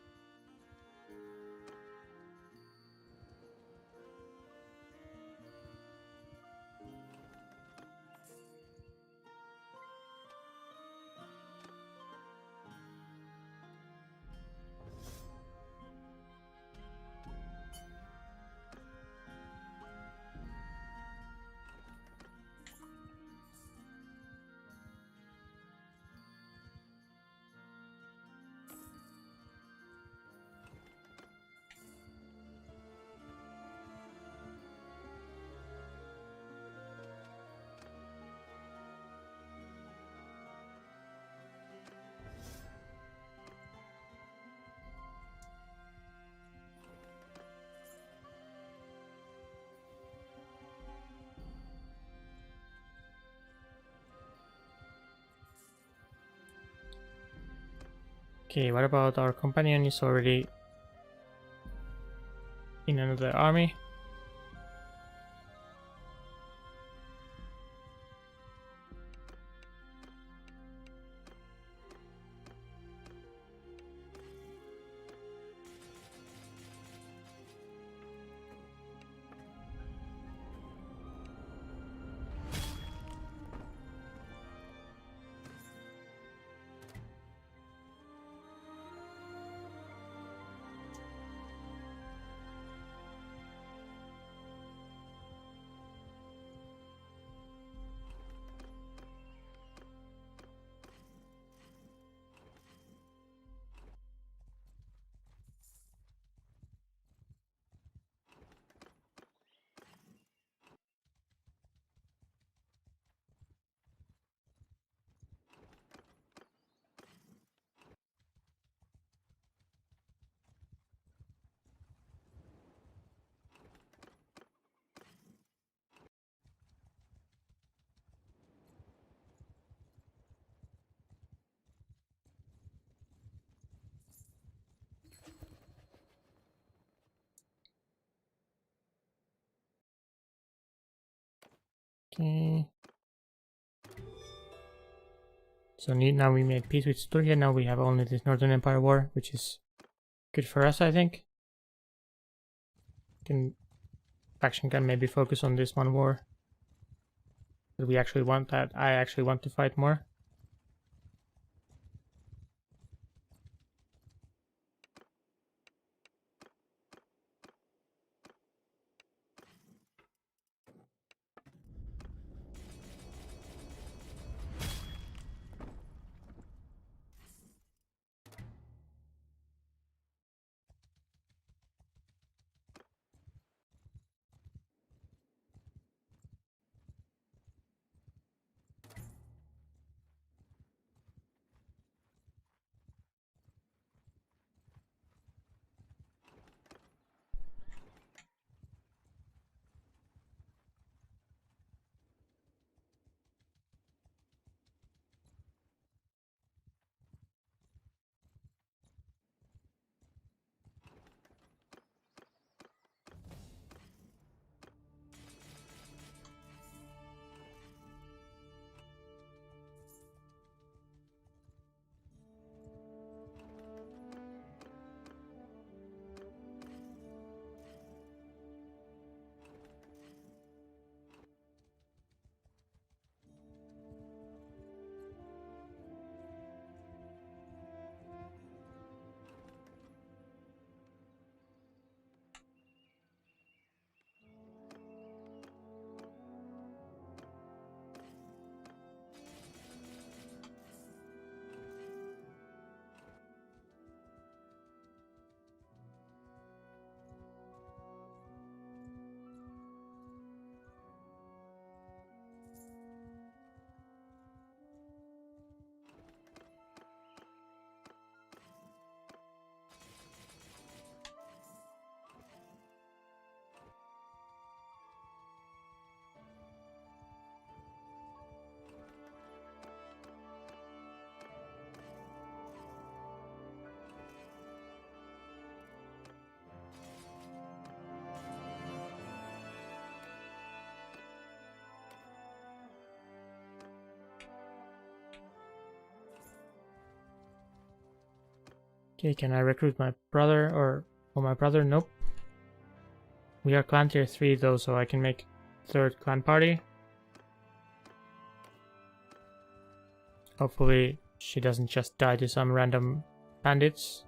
A: Okay, what about our companion? Is already in another army. Okay. So now we made peace with Styria. Now we have only this Northern Empire war, which is good for us, I think. Faction can maybe focus on this one war. But we actually want that. I actually want to fight more. Okay, can I recruit my brother or my brother? Nope. We are clan tier 3 though, so I can make third clan party. Hopefully she doesn't just die to some random bandits.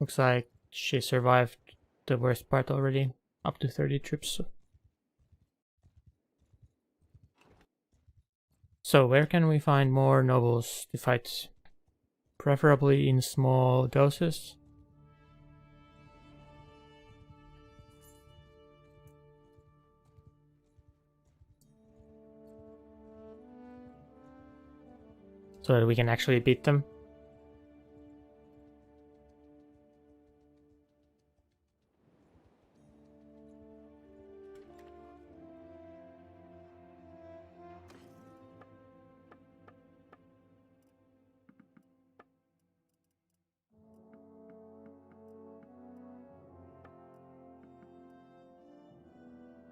A: Looks like she survived the worst part already, up to 30 troops. So where can we find more nobles to fight? Preferably in small doses. So that we can actually beat them.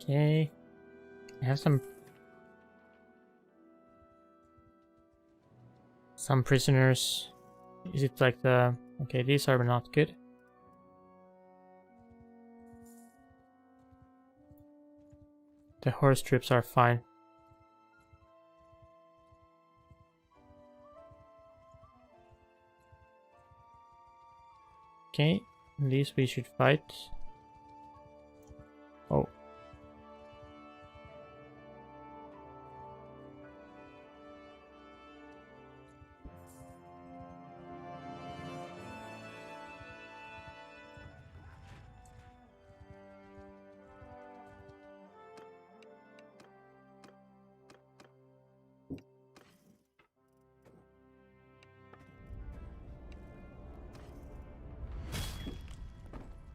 A: Okay. I have some prisoners. Is it like the... Okay, these are not good. The horse troops are fine. Okay, these we should fight. Oh.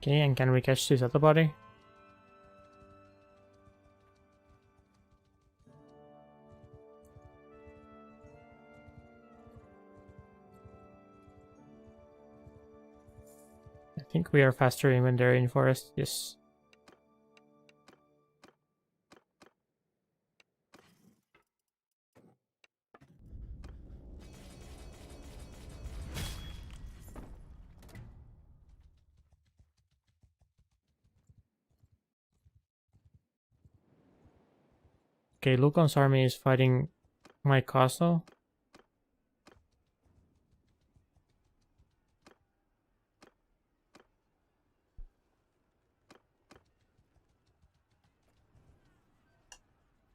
A: Okay, and can we catch this other body? I think we are faster when they're in forest, yes. Okay, Lukon's army is fighting my castle.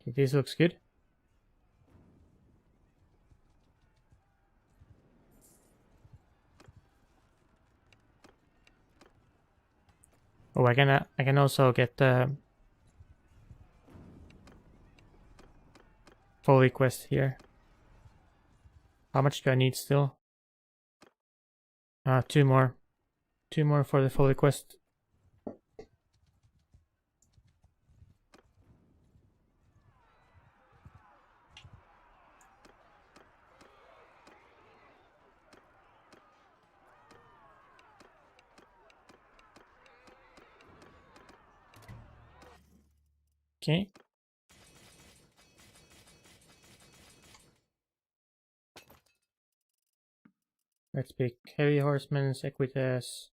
A: Okay, this looks good. Oh, I can also get the Foley quest here. How much do I need still? 2 more. 2 more for the Foley quest. Okay. Let's pick heavy horsemen, equites.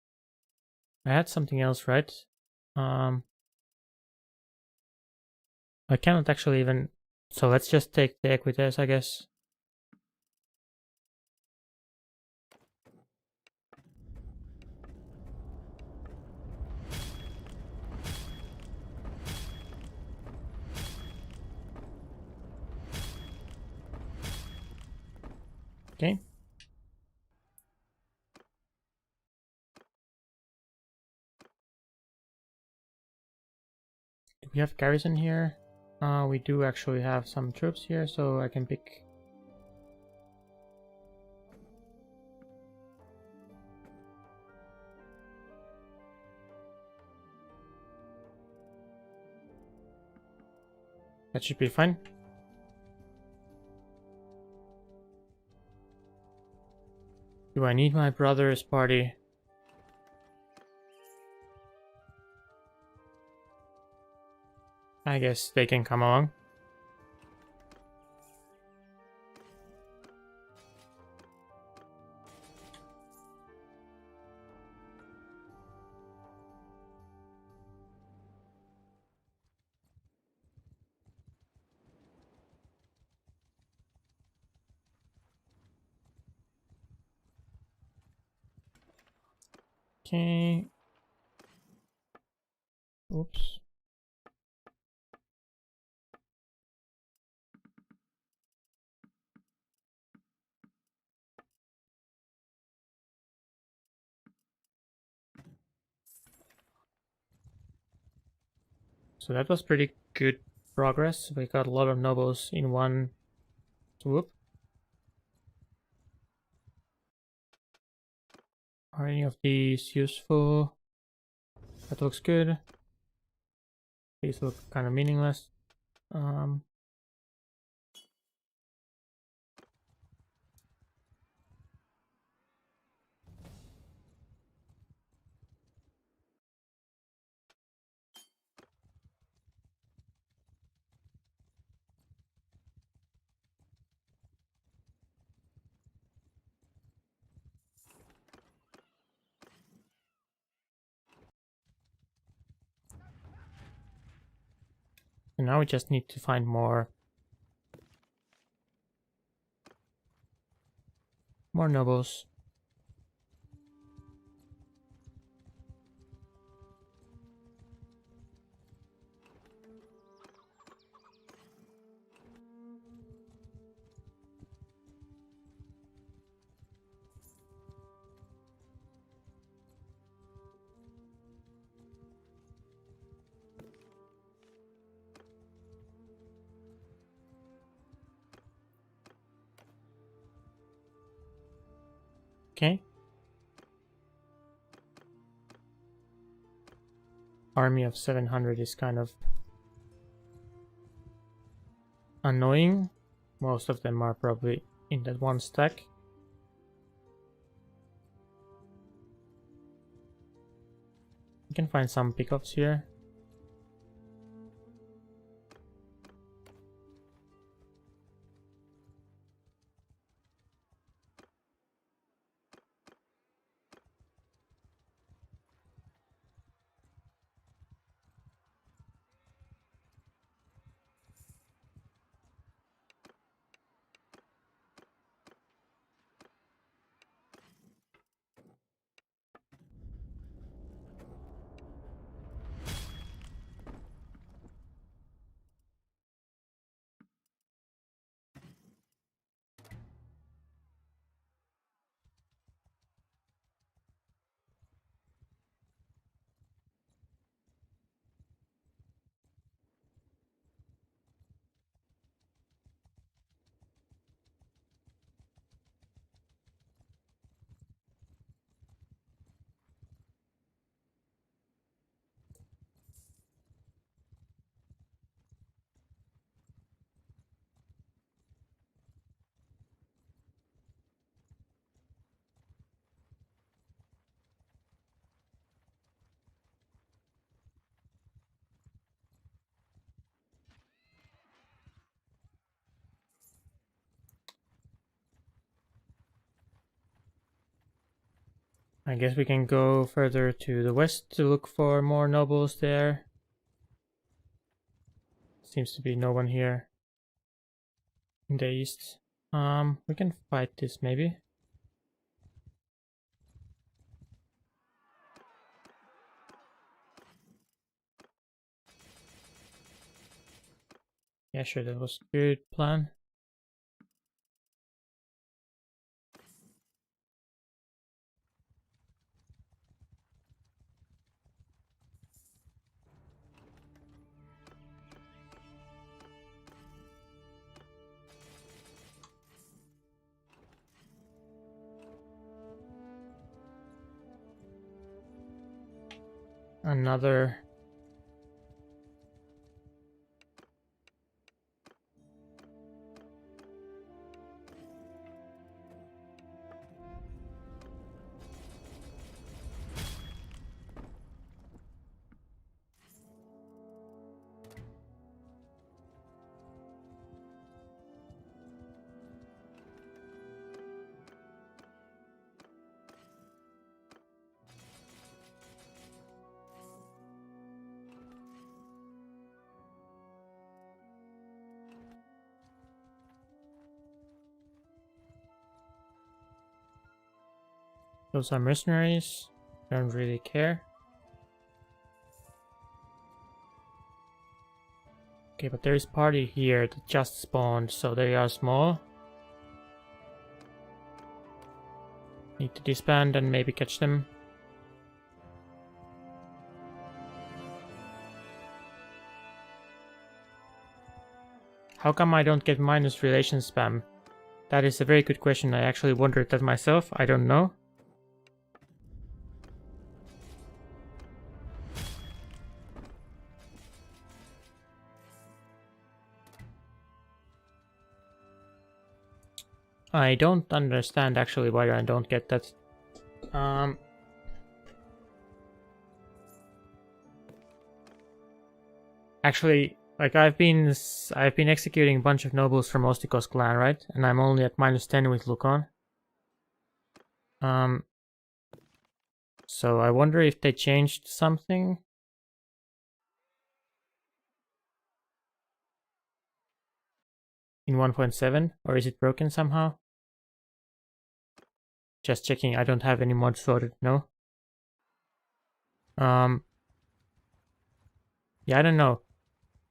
A: I had something else, right? I cannot actually even... So let's just take the equites, I guess. Okay. Do we have garrison here? We do actually have some troops here, so I can pick... That should be fine. Do I need my brother's party? I guess they can come along. Okay. Oops. So that was pretty good progress. We got a lot of nobles in one swoop. Are any of these useful? That looks good. These look kind of meaningless. And now we just need to find more nobles. Okay. Army of 700 is kind of annoying. Most of them are probably in that one stack. You can find some pickups here. I guess we can go further to the west to look for more nobles there. Seems to be no one here in the east. We can fight this maybe. Yeah, sure, that was a good plan. Another Those are mercenaries. Don't really care. Okay, but there is party here that just spawned, so they are small. Need to disband and maybe catch them. How come I don't get minus relation spam? That is a very good question. I actually wondered that myself. I don't know. I don't understand actually why I don't get that. Actually, like I've been executing a bunch of nobles from Ostiko's clan, right? And I'm only at -10 with Lukon. So I wonder if they changed something. In 1.7, or is it broken somehow? Just checking, I don't have any mods sorted, no? Yeah, I don't know.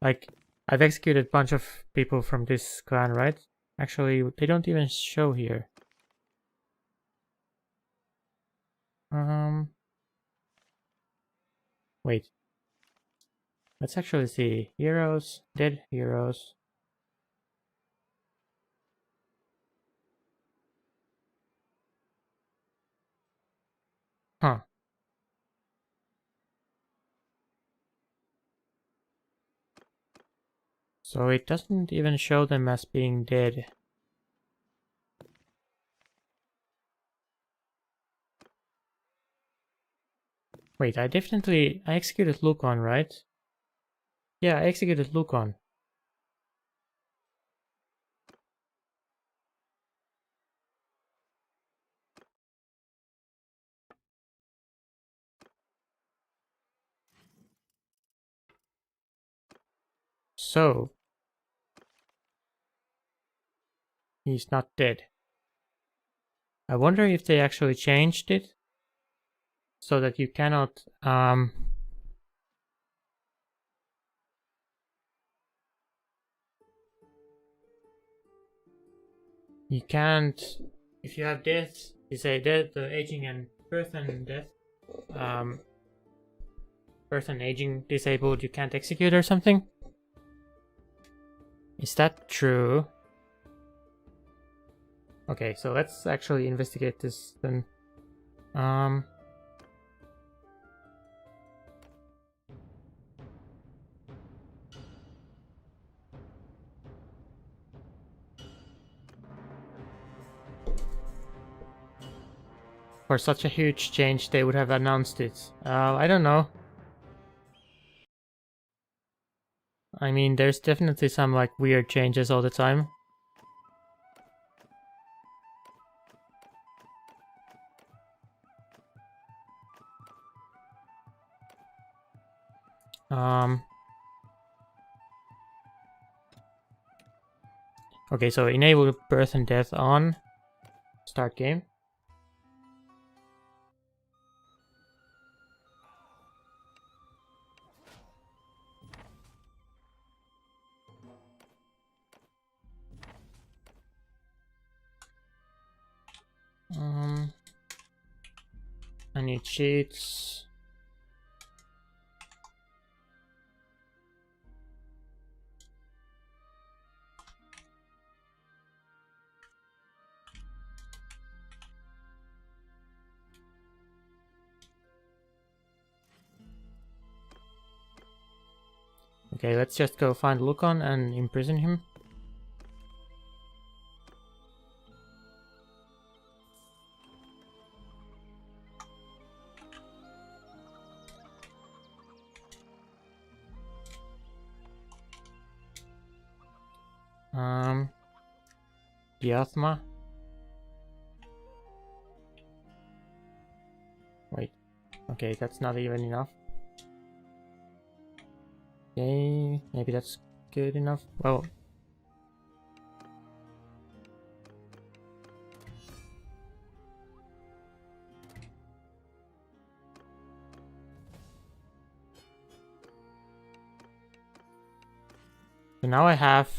A: Like, I've executed a bunch of people from this clan, right? Actually, they don't even show here. Wait. Let's actually see. Heroes, dead heroes. Huh. So it doesn't even show them as being dead. Wait, I executed Lukon, right? Yeah, I executed Lukon. So, he's not dead. I wonder if they actually changed it so that you cannot you can't, if you have death, you say death, aging and birth and death, birth and aging disabled, you can't execute or something. Is that true? Okay, so let's actually investigate this then. For such a huge change, they would have announced it. I don't know. I mean, there's definitely some like weird changes all the time. Okay, so enable birth and death on. Start game. I need cheats. Okay, let's just go find Lukon and imprison him. Diathma. Wait. Okay, that's not even enough. Okay, maybe that's good enough. Well, So now I have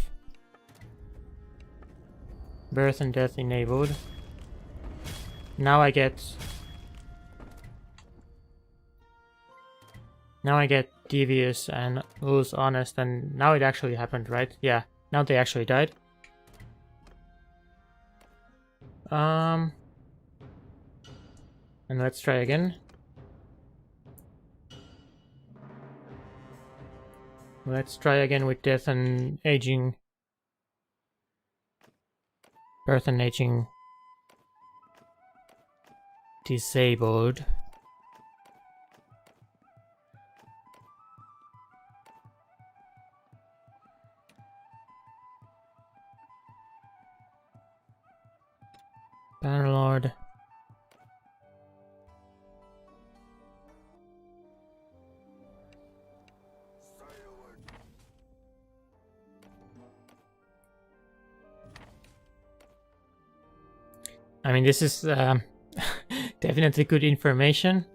A: birth and death enabled. Now I get devious and lose honest, and now it actually happened, right? Yeah, now they actually died. And let's try again. Let's try again with death and aging. Birth and aging disabled. Bannerlord. I mean, this is definitely good information.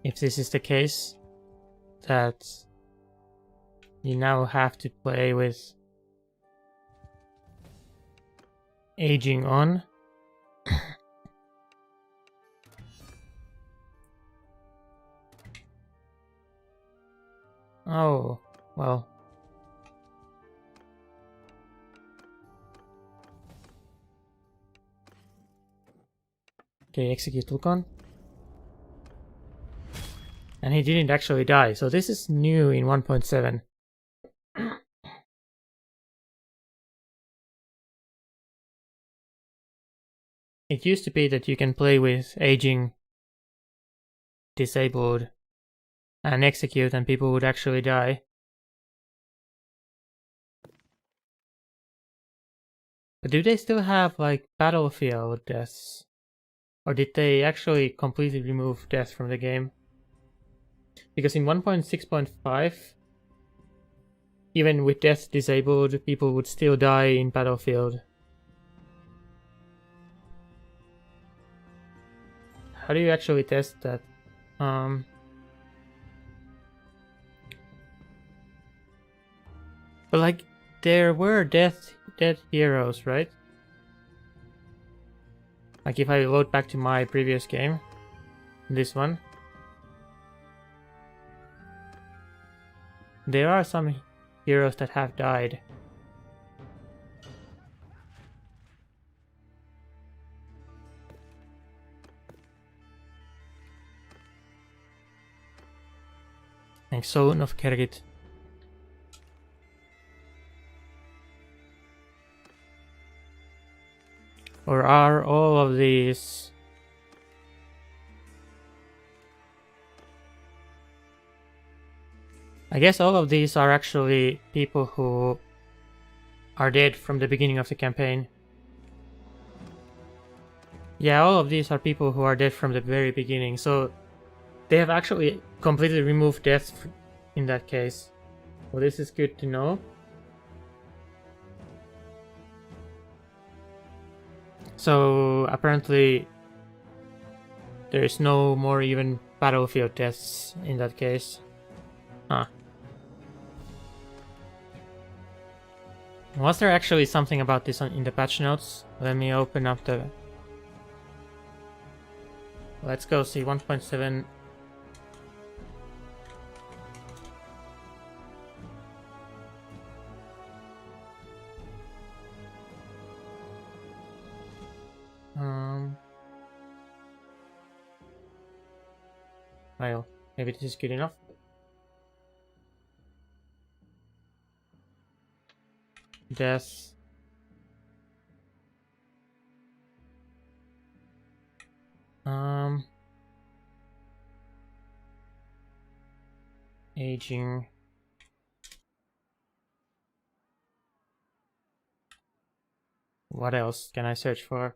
A: If this is the case, that you now have to play with aging on. Oh, well. Okay, execute Tulkon. And he didn't actually die, so this is new in 1.7. It used to be that you can play with aging disabled and execute and people would actually die. But do they still have like battlefield deaths? Or did they actually completely remove death from the game? Because in 1.6.5, even with death disabled, people would still die in battlefield. How do you actually test that? But like, there were dead heroes, right? Like if I load back to my previous game, this one, there are some heroes that have died. Like Son of Kergit. Or are all of these... I guess all of these are actually people who are dead from the beginning of the campaign. Yeah, all of these are people who are dead from the very beginning, so they have actually completely removed death in that case. Well, this is good to know. So apparently there is no more even battlefield deaths in that case. Huh. Was there actually something about this in the patch notes? Let me open up the... Let's go see 1.7. Well, maybe this is good enough. Death. Aging. What else can I search for?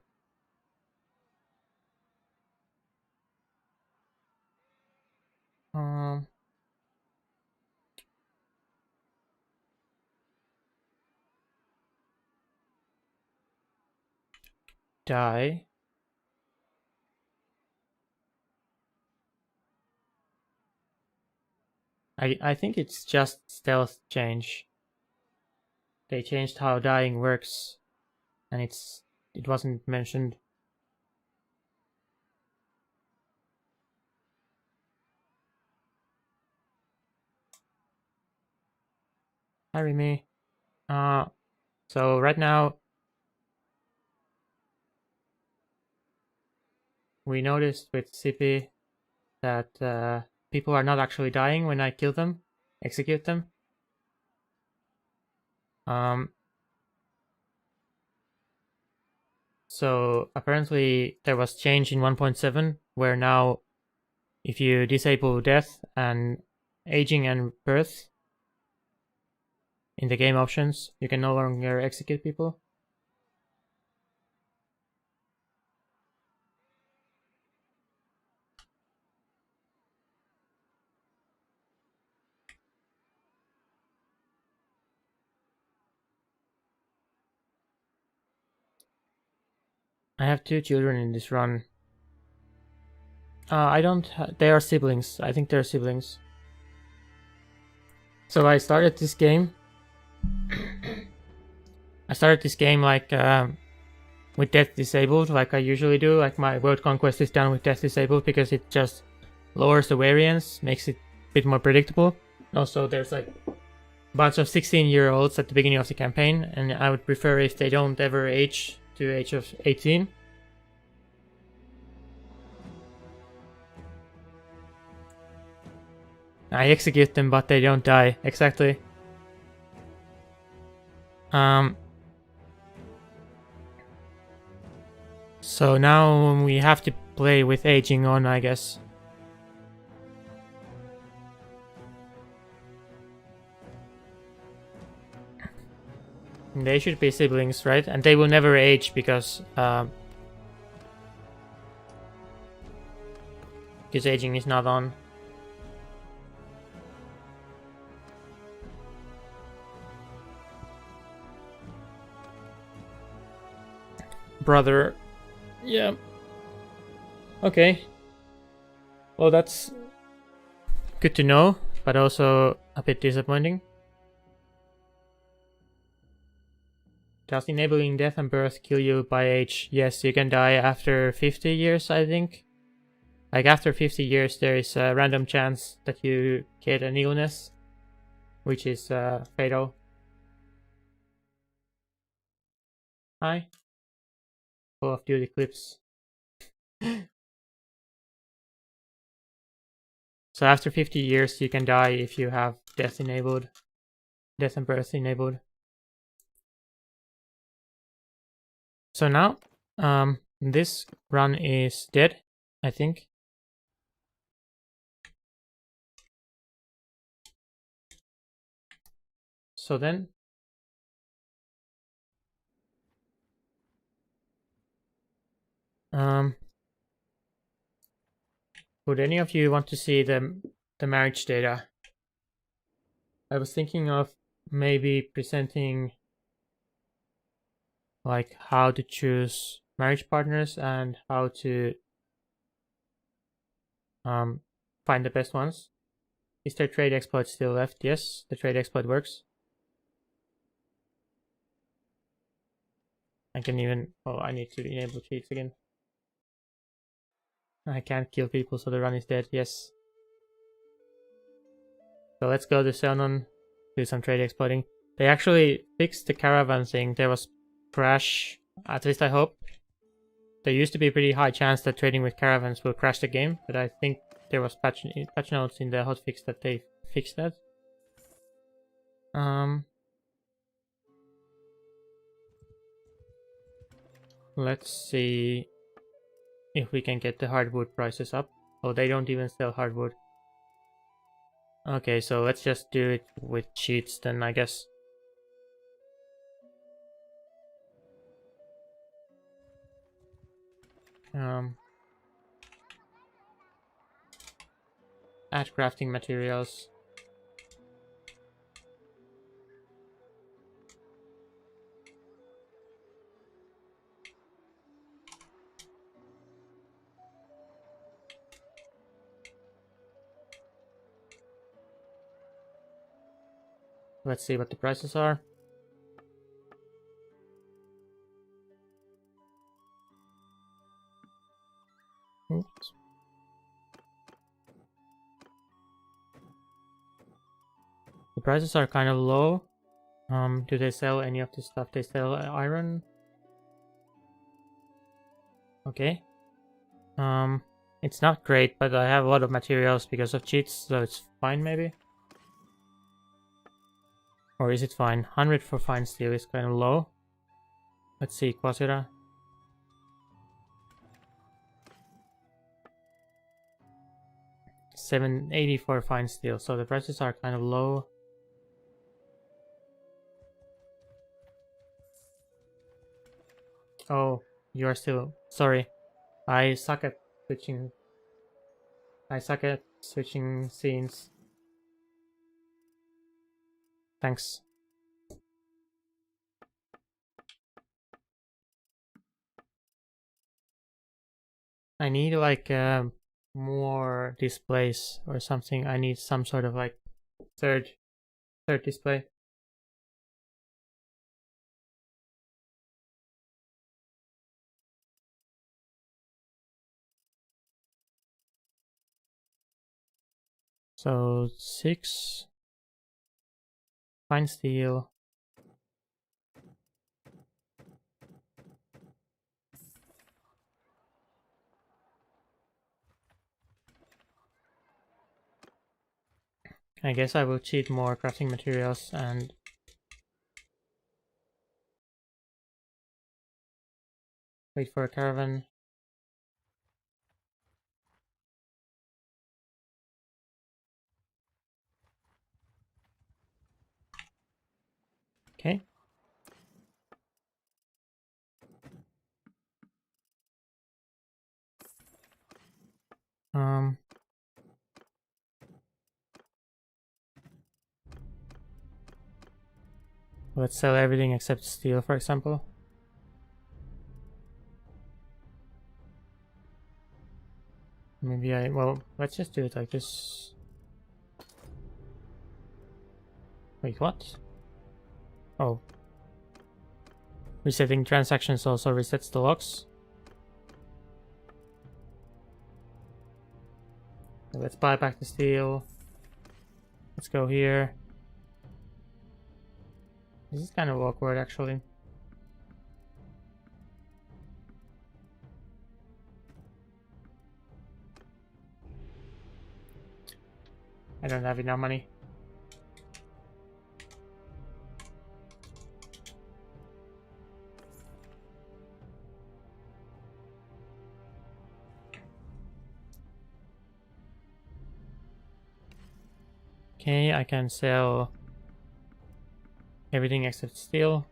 A: Die. I think it's just stealth change. they changed how dying works, and it wasn't mentioned. Harry me. So right now we noticed with CP that people are not actually dying when I kill them, execute them. So apparently there was change in 1.7 where now if you disable death and aging and birth in the game options, you can no longer execute people. I have 2 children in this run. I don't. They are siblings. I think they're siblings. So I started this game. Like with death disabled, like I usually do. Like my world conquest is done with death disabled because it just lowers the variance, makes it a bit more predictable. Also, there's like a bunch of 16-year-olds at the beginning of the campaign, and I would prefer if they don't ever age to age of 18. I execute them, but they don't die. Exactly. So now we have to play with aging on, I guess. They should be siblings, right? And they will never age because aging is not on. Brother. Yeah. Okay. Well, that's good to know, but also a bit disappointing. Does enabling death and birth kill you by age? Yes, you can die after 50 years, I think. Like after 50 years, there is a random chance that you get an illness, which is fatal. Hi. Call of Duty clips. So after 50 years, you can die if you have death enabled, death and birth enabled. So now, this run is dead, I think. So then, would any of you want to see the marriage data? I was thinking of maybe presenting like how to choose marriage partners and how to find the best ones. Is there trade exploit still left? Yes, the trade exploit works. I can even, oh, I need to enable cheats again. I can't kill people, so the run is dead. Yes. So let's go to Xenon, do some trade exploiting. They actually fixed the caravan thing. There was crash, at least I hope. There used to be a pretty high chance that trading with caravans will crash the game, but I think there was patch notes in the hotfix that they fixed that. Let's see if we can get the hardwood prices up. Oh, they don't even sell hardwood. Okay, so let's just do it with cheats then, I guess. Add crafting materials. Let's see what the prices are. The prices are kind of low. Do they sell any of this stuff? They sell iron. Okay. It's not great, but I have a lot of materials because of cheats, so it's fine maybe. Or is it fine? 100 for fine steel is kind of low. Let's see, Quasira. $780 for fine steel, so the prices are kind of low. Oh, you are still... Sorry. I suck at switching... scenes. Thanks. I need like more displays or something. I need some sort of like third display. So 6 fine steel. I guess I will cheat more crafting materials and wait for a caravan. Okay. Let's sell everything except steel, for example. Maybe well, let's just do it like this. Wait, what? Oh. Resetting transactions also resets the locks. Let's buy back the steel. Let's go here. This is kind of awkward, actually. I don't have enough money. Okay, I can sell everything except steel.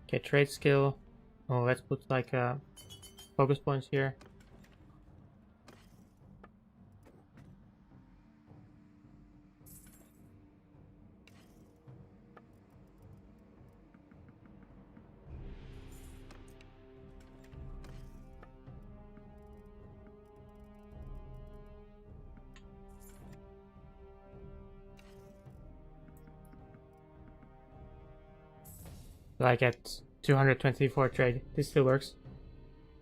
A: Okay, trade skill. Oh, let's put like focus points here. So I get 224 trade. This still works.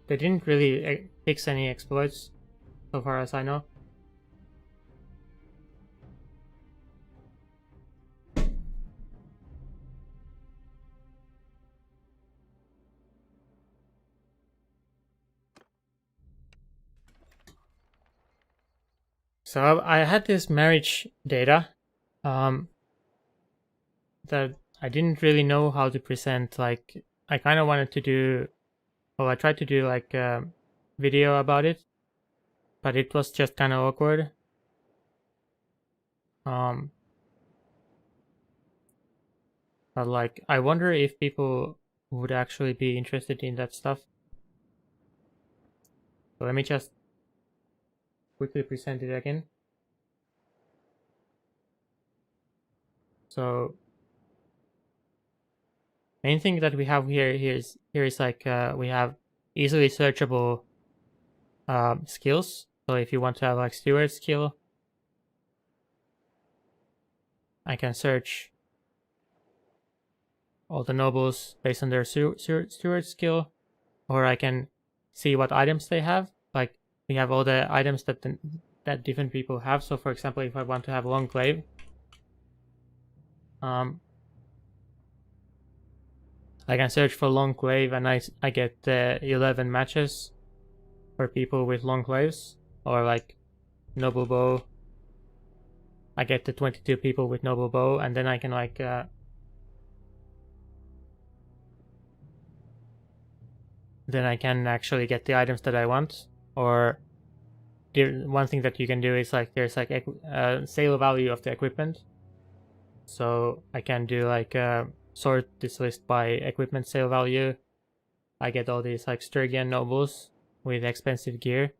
A: They didn't really fix any exploits, so far as I know. So I had this marriage data that I didn't really know how to present. Like, I kind of wanted to do, well, I tried to do like a video about it, but it was just kind of awkward. But like, I wonder if people would actually be interested in that stuff. So let me just quickly present it again. So main thing that we have here is like we have easily searchable skills. So if you want to have like steward skill, I can search all the nobles based on their steward skill, or I can see what items they have. Like we have all the items that that different people have. So for example, if I want to have long glaive, I can search for long glaive and I get 11 matches for people with long glaives, or like noble bow. I get the 22 people with noble bow, and then I can like then I can actually get the items that I want. Or one thing that you can do is like there's like sale value of the equipment. So I can do like sort this list by equipment sale value. I get all these like Stygian nobles with expensive gear.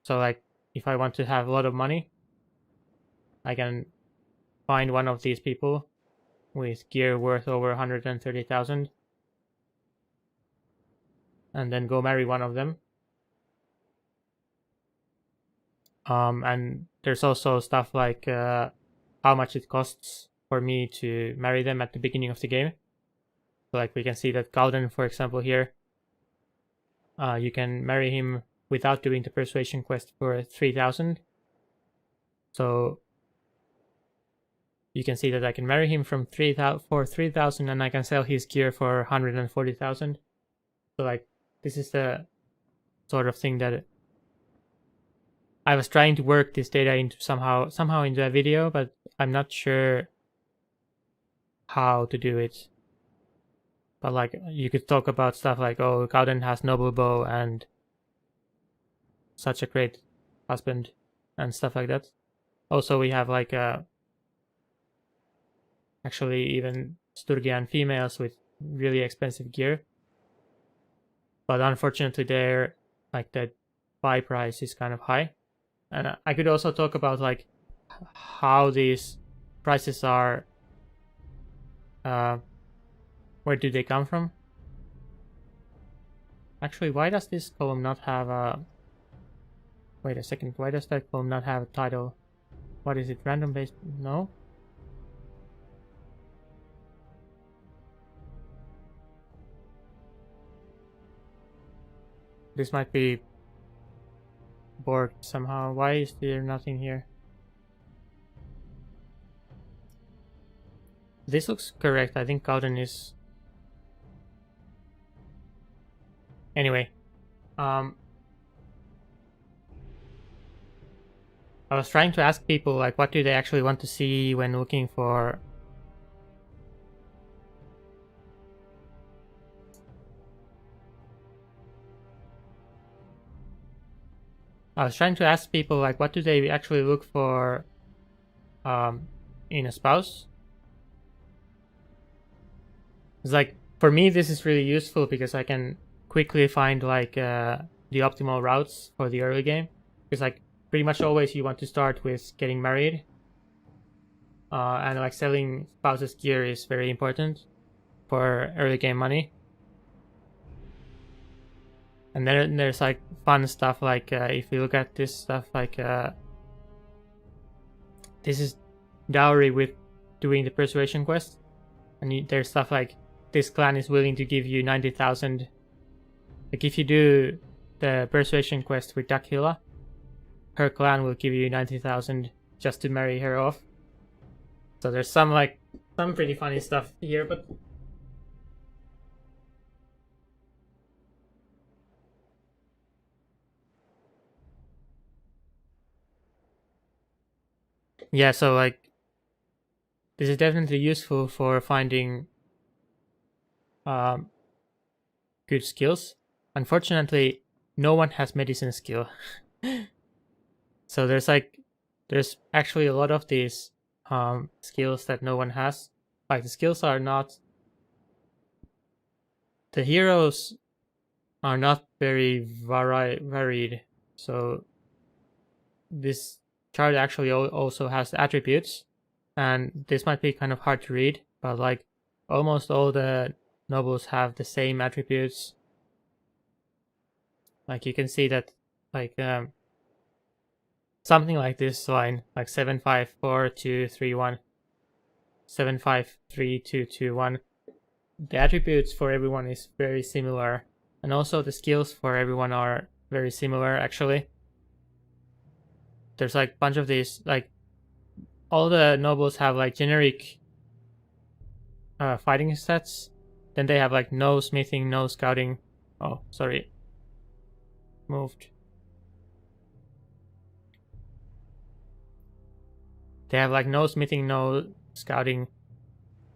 A: So like if I want to have a lot of money, I can find one of these people with gear worth over 130,000 and then go marry one of them. And there's also stuff like how much it costs for me to marry them at the beginning of the game. So like we can see that Galden, for example, here, you can marry him without doing the persuasion quest for 3,000. So you can see that I can marry him for 3,000, and I can sell his gear for 140,000. So like this is the sort of thing that I was trying to work this data into somehow into a video, but I'm not sure how to do it. But like you could talk about stuff like, oh, Gauden has noble bow and such a great husband and stuff like that. Also we have like actually even Stygian females with really expensive gear. But unfortunately there like the buy price is kind of high. And I could also talk about like how these prices are, where do they come from? Actually, why does this column not have a... Wait a second, why does that column not have a title? What is it, random based? No? This might be borked somehow. Why is there nothing here? This looks correct. I think Gauden is... Anyway. I was trying to ask people like what do they actually want to see when looking for... I was trying to ask people like what do they actually look for in a spouse. It's like for me this is really useful because I can quickly find like the optimal routes for the early game. Because like pretty much always you want to start with getting married. And like selling spouse's gear is very important for early game money. And then there's like fun stuff like if you look at this stuff like this is dowry with doing the persuasion quest. And there's stuff like this clan is willing to give you 90,000. Like if you do the persuasion quest with Dakila, her clan will give you 90,000 just to marry her off. So there's some pretty funny stuff here, but yeah, so like this is definitely useful for finding good skills. Unfortunately, no one has medicine skill. So there's actually a lot of these skills that no one has. Like the skills are not... The heroes are not very varied. So this chart actually also has attributes. And this might be kind of hard to read, but like almost all the nobles have the same attributes. Like you can see that like something like this line, like 754231, 753221. The attributes for everyone is very similar, and also the skills for everyone are very similar actually. There's like a bunch of these, like all the nobles have like generic fighting stats. Then they have like no smithing, no scouting. Oh, sorry. Moved. They have like no smithing, no scouting.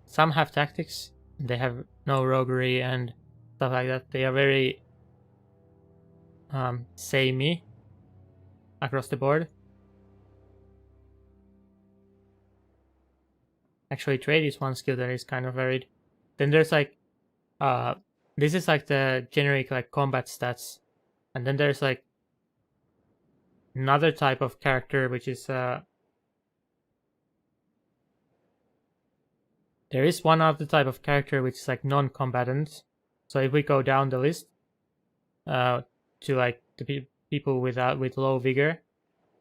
A: Some have tactics. They have no roguery and stuff like that. They are very samey across the board. Actually, trade is one skill that is kind of varied. Then there's like, this is like the generic like combat stats, and then there's like another type of character which is there is one other type of character which is like non-combatant. So if we go down the list to like the people with low vigor,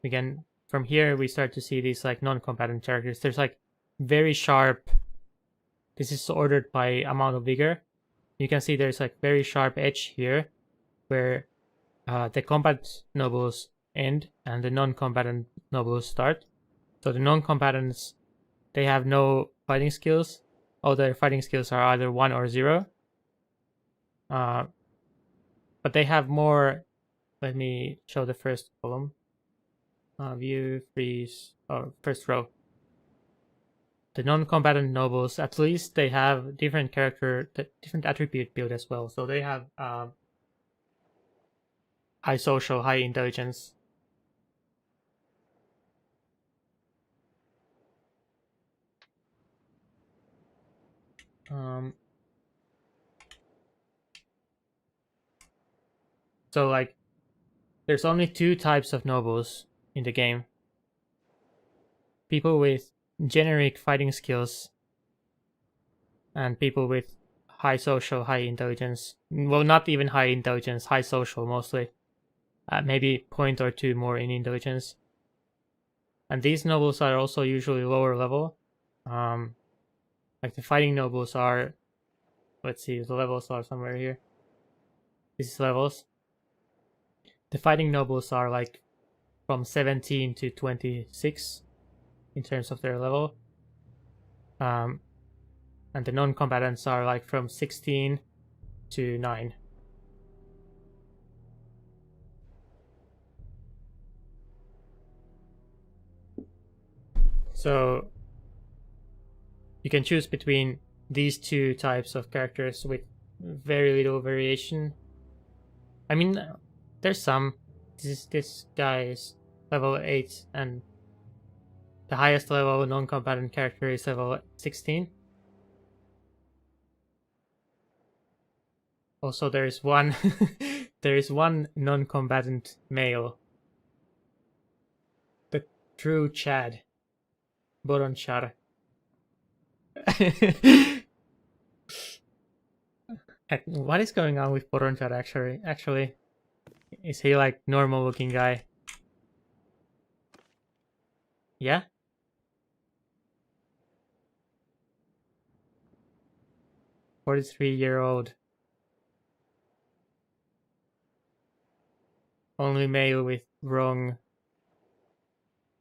A: we can, from here we start to see these like non-combatant characters. There's like very sharp, this is ordered by amount of vigor. You can see there's like very sharp edge here where the combat nobles end and the non-combatant nobles start. So the non-combatants, they have no fighting skills. All their fighting skills are either 1 or 0. But they have more. Let me show the first column. View, freeze, or first row. The non-combatant nobles, at least they have different different attribute build as well. So they have high social, high intelligence. So like, there's only 2 types of nobles in the game. People with generic fighting skills and people with high social, high intelligence. Well, not even high intelligence, high social mostly. Maybe point or 2 more in intelligence. And these nobles are also usually lower level. Like the fighting nobles are, let's see, the levels are somewhere here. These levels. The fighting nobles are like from 17 to 26 in terms of their level. And the non-combatants are like from 16 to 9. So you can choose between these 2 types of characters with very little variation. I mean, there's some. This guy is level 8 and the highest level non-combatant character is level 16. Also, there is one there is one non-combatant male. The true Chad. Boronchar. What is going on with Boronchar actually? Is he like normal looking guy? Yeah? "43-year-old. Only male with wrong..."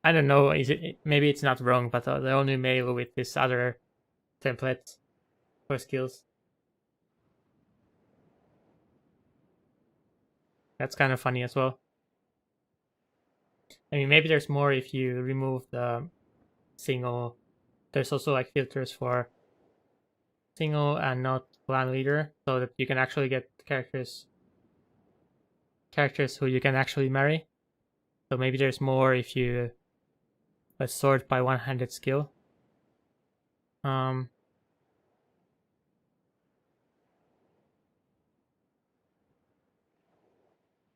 A: I don't know, is it, maybe it's not wrong, but the only male with this other template for skills. That's kind of funny as well. I mean, maybe there's more if you remove the single. There's also like filters for single and not clan leader, so that you can actually get characters who you can actually marry. So maybe there's more if you let's sort by one-handed skill.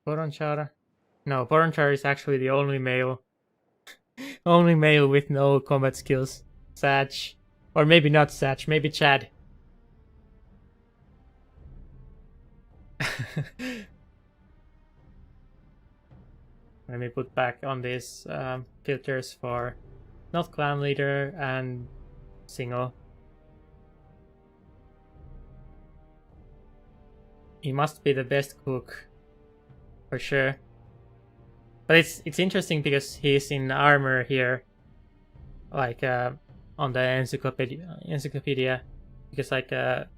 A: Boronchar. No, Boronchar is actually the only male. Only male with no combat skills. Satch. Or maybe not Satch, maybe Chad. Let me put back on these filters for not clan leader and single. He must be the best cook. for sure. But it's interesting because he's in armor here, like on the encyclopedia, because like can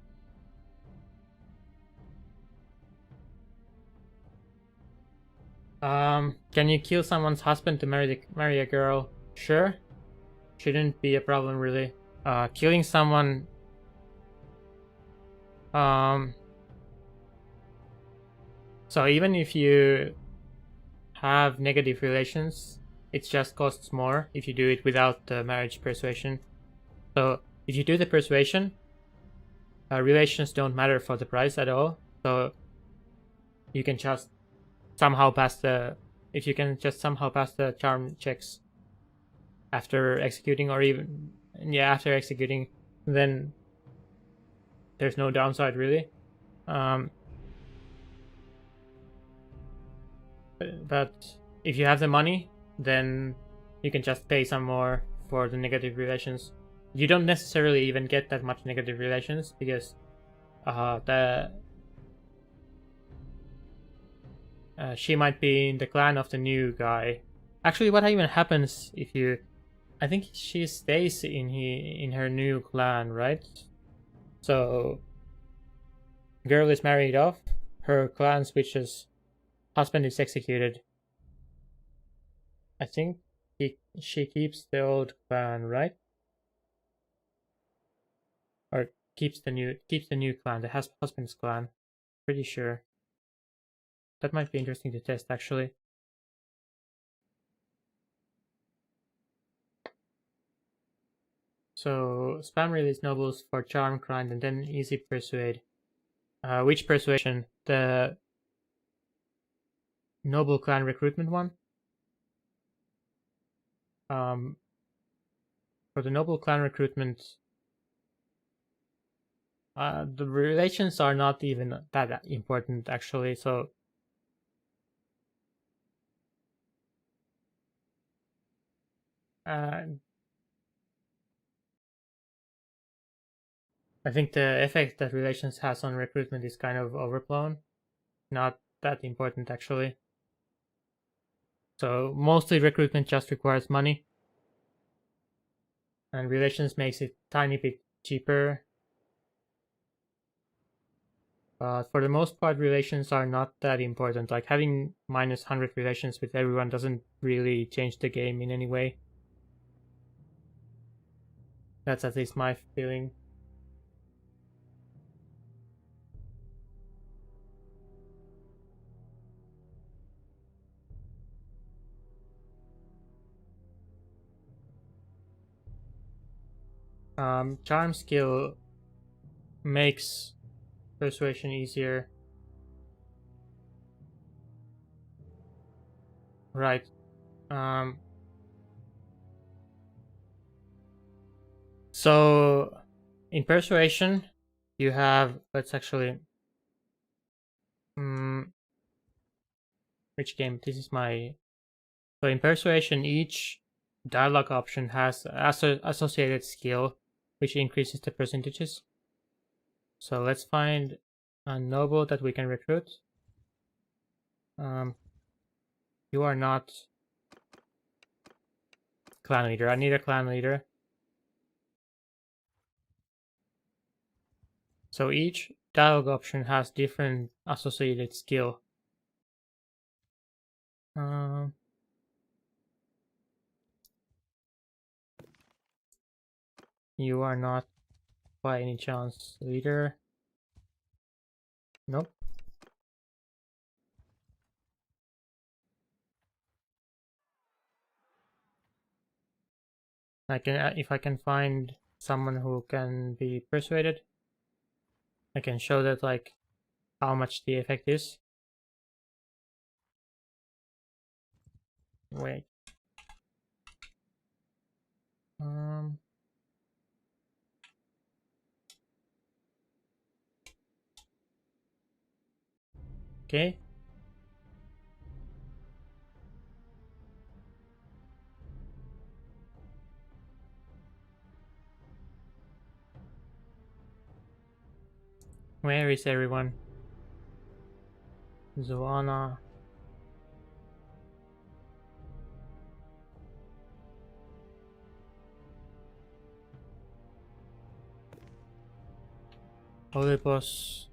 A: you kill someone's husband to marry a girl? Sure, shouldn't be a problem really. Killing someone, so even if you have negative relations, it just costs more if you do it without the marriage persuasion. So if you do the persuasion, relations don't matter for the price at all. So you can just somehow pass the, if you can just somehow pass the charm checks after executing, or even, yeah, after executing, then there's no downside really. But if you have the money, then you can just pay some more for the negative relations. You don't necessarily even get that much negative relations because she might be in the clan of the new guy. Actually, what even happens if you? I think she stays in her new clan, right? So, girl is married off. Her clan switches. Husband is executed. I think she keeps the old clan, right? Or keeps the new clan, the husband's clan. Pretty sure. That might be interesting to test actually. So spam release nobles for charm grind and then easy persuade. Which persuasion? The noble clan recruitment one? For the noble clan recruitment, the relations are not even that important actually. So I think the effect that relations has on recruitment is kind of overblown. Not that important actually. So mostly recruitment just requires money, and relations makes it tiny bit cheaper. But for the most part, relations are not that important. Like having minus 100 relations with everyone doesn't really change the game in any way. That's at least my feeling. Charm skill makes persuasion easier. Right. So in persuasion, you have, let's actually, which game? This is my, so in persuasion, each dialogue option has associated skill, which increases the percentages. So let's find a noble that we can recruit. You are not clan leader. I need a clan leader. So each dialogue option has different associated skill. You are not by any chance leader. Nope. I can, if I can find someone who can be persuaded, I can show that like how much the effect is. Wait. Okay. Where is everyone? Zoana. Olympus,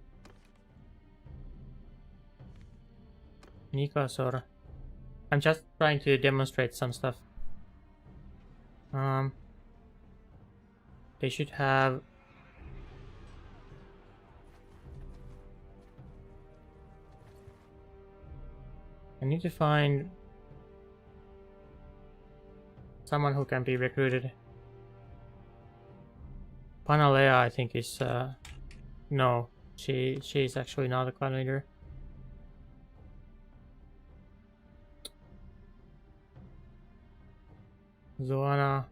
A: Nikasor. I'm just trying to demonstrate some stuff. They should have. I need to find someone who can be recruited. Panalea, I think, is no, she's actually not a clan leader. Zoana.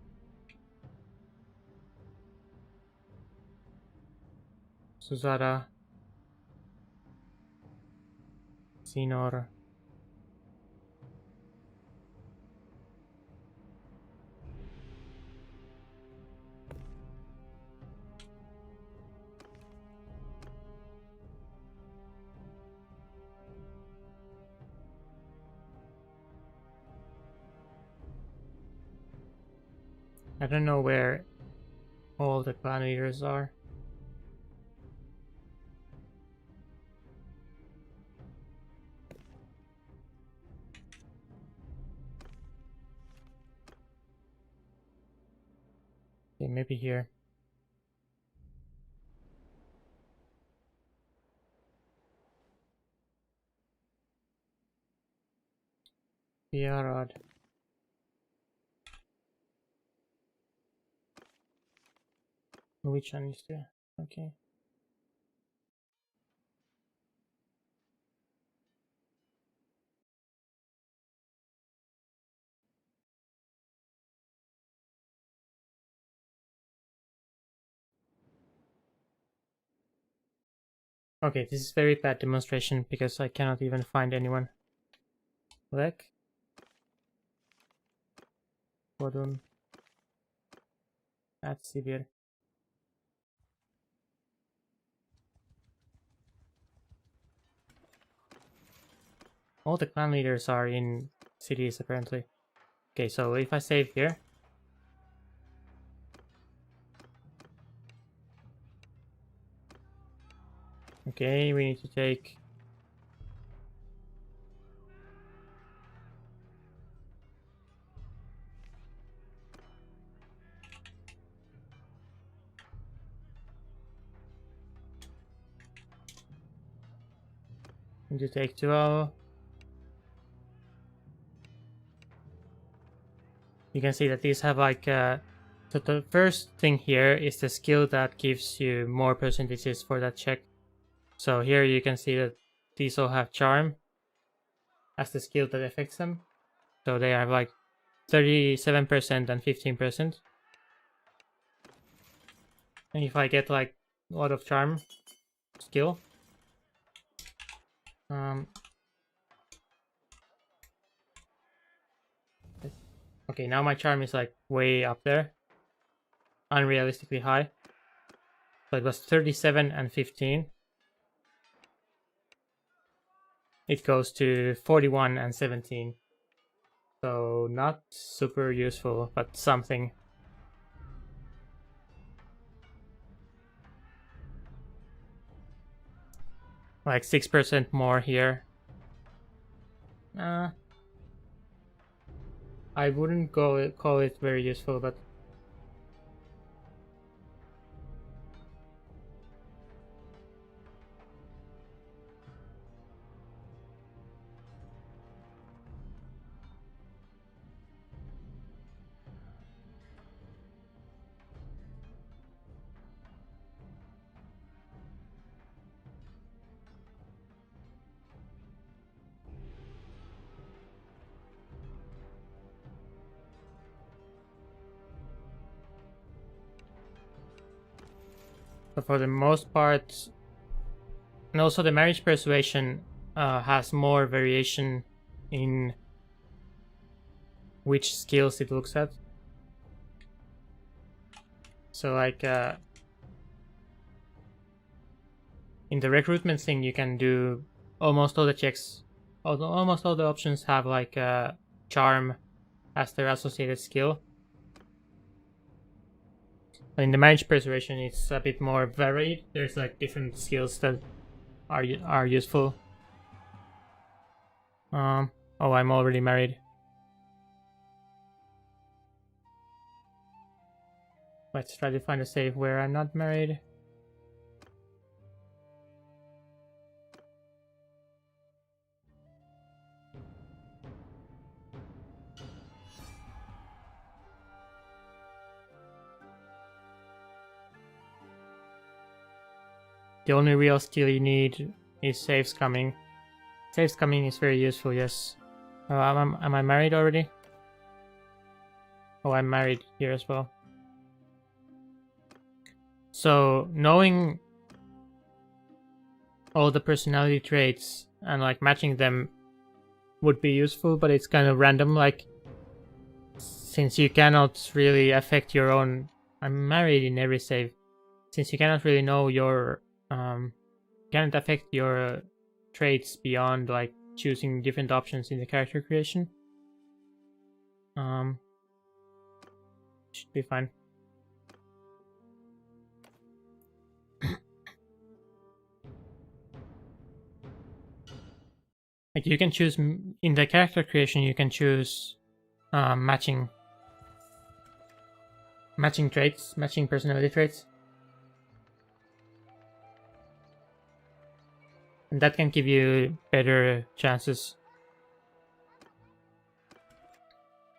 A: Suzara. Sinor. I don't know where all the clan leaders are. Okay, maybe here. Yarod. Which one is there? Okay. Okay, this is very bad demonstration because I cannot even find anyone. Lek. Bodun. At Sibir. All the clan leaders are in cities apparently. Okay, so if I save here. Okay, we need to take. Need to take 12. You can see that these have like so the first thing here is the skill that gives you more percentages for that check. So here you can see that these all have charm as the skill that affects them. So they have like 37% and 15%. And if I get like a lot of charm skill, okay, now my charm is like way up there, unrealistically high. So it was 37 and 15. It goes to 41 and 17. So not super useful, but something. Like 6% more here. I wouldn't call it very useful, but for the most part, and also the marriage persuasion has more variation in which skills it looks at. So like in the recruitment thing, you can do almost all the checks. Almost all the options have like charm as their associated skill. In the marriage persuasion, it's a bit more varied. There's like different skills that are useful. Oh, I'm already married. Let's try to find a save where I'm not married. The only real skill you need is saves coming. Saves coming is very useful, yes. Am I married already? Oh, I'm married here as well. So, knowing all the personality traits and like matching them would be useful, but it's kind of random, like since you cannot really affect your own... I'm married in every save. Since you cannot really know your can't affect your traits beyond like choosing different options in the character creation. Should be fine. Like you can choose in the character creation, you can choose matching traits, matching personality traits, and that can give you better chances.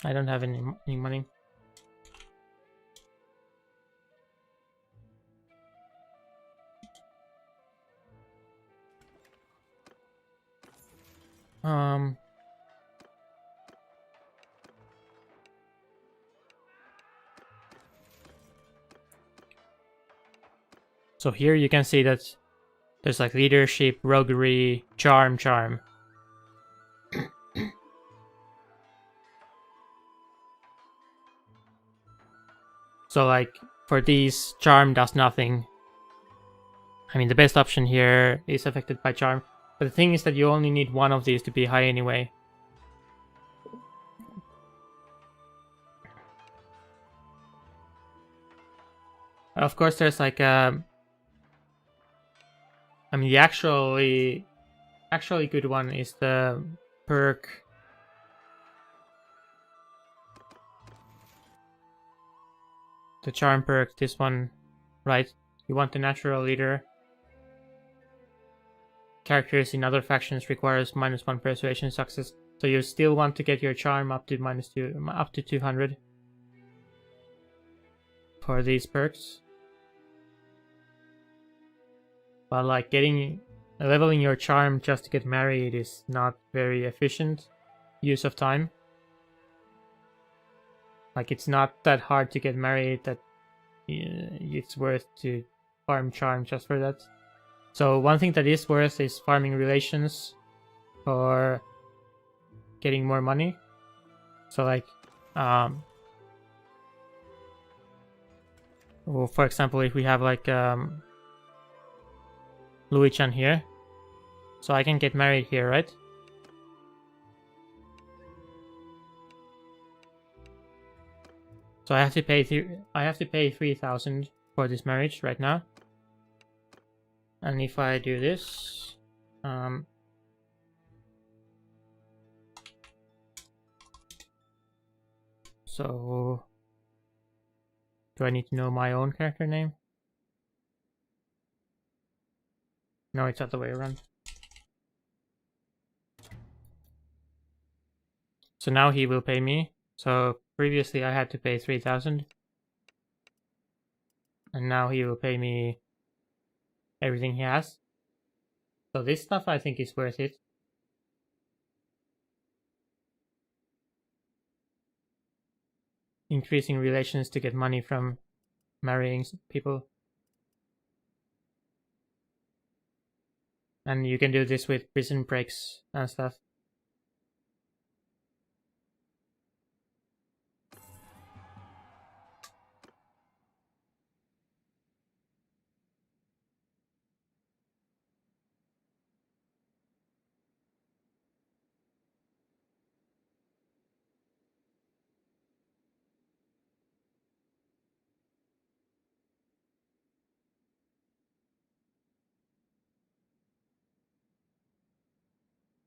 A: I don't have any money. So here you can see that there's like leadership, roguery, charm. So like for these, charm does nothing. I mean, the best option here is affected by charm. But the thing is that you only need one of these to be high anyway. Of course, there's like I mean, the actually good one is the perk. The charm perk, this one, right? You want the natural leader. Characters in other factions requires -1 persuasion success, so you still want to get your charm up to -2, up to 200 for these perks. But like leveling your charm just to get married is not very efficient use of time. Like it's not that hard to get married that it's worth to farm charm just for that. So one thing that is worth is farming relations for getting more money. So like, well, for example, if we have like Louis-chan here, so I can get married here, right? So I have to pay 3,000 for this marriage right now. And if I do this, so do I need to know my own character name? No, it's the other way around. So now he will pay me. So previously I had to pay 3,000. And now he will pay me everything he has. So this stuff I think is worth it. Increasing relations to get money from marrying people. And you can do this with prison breaks and stuff.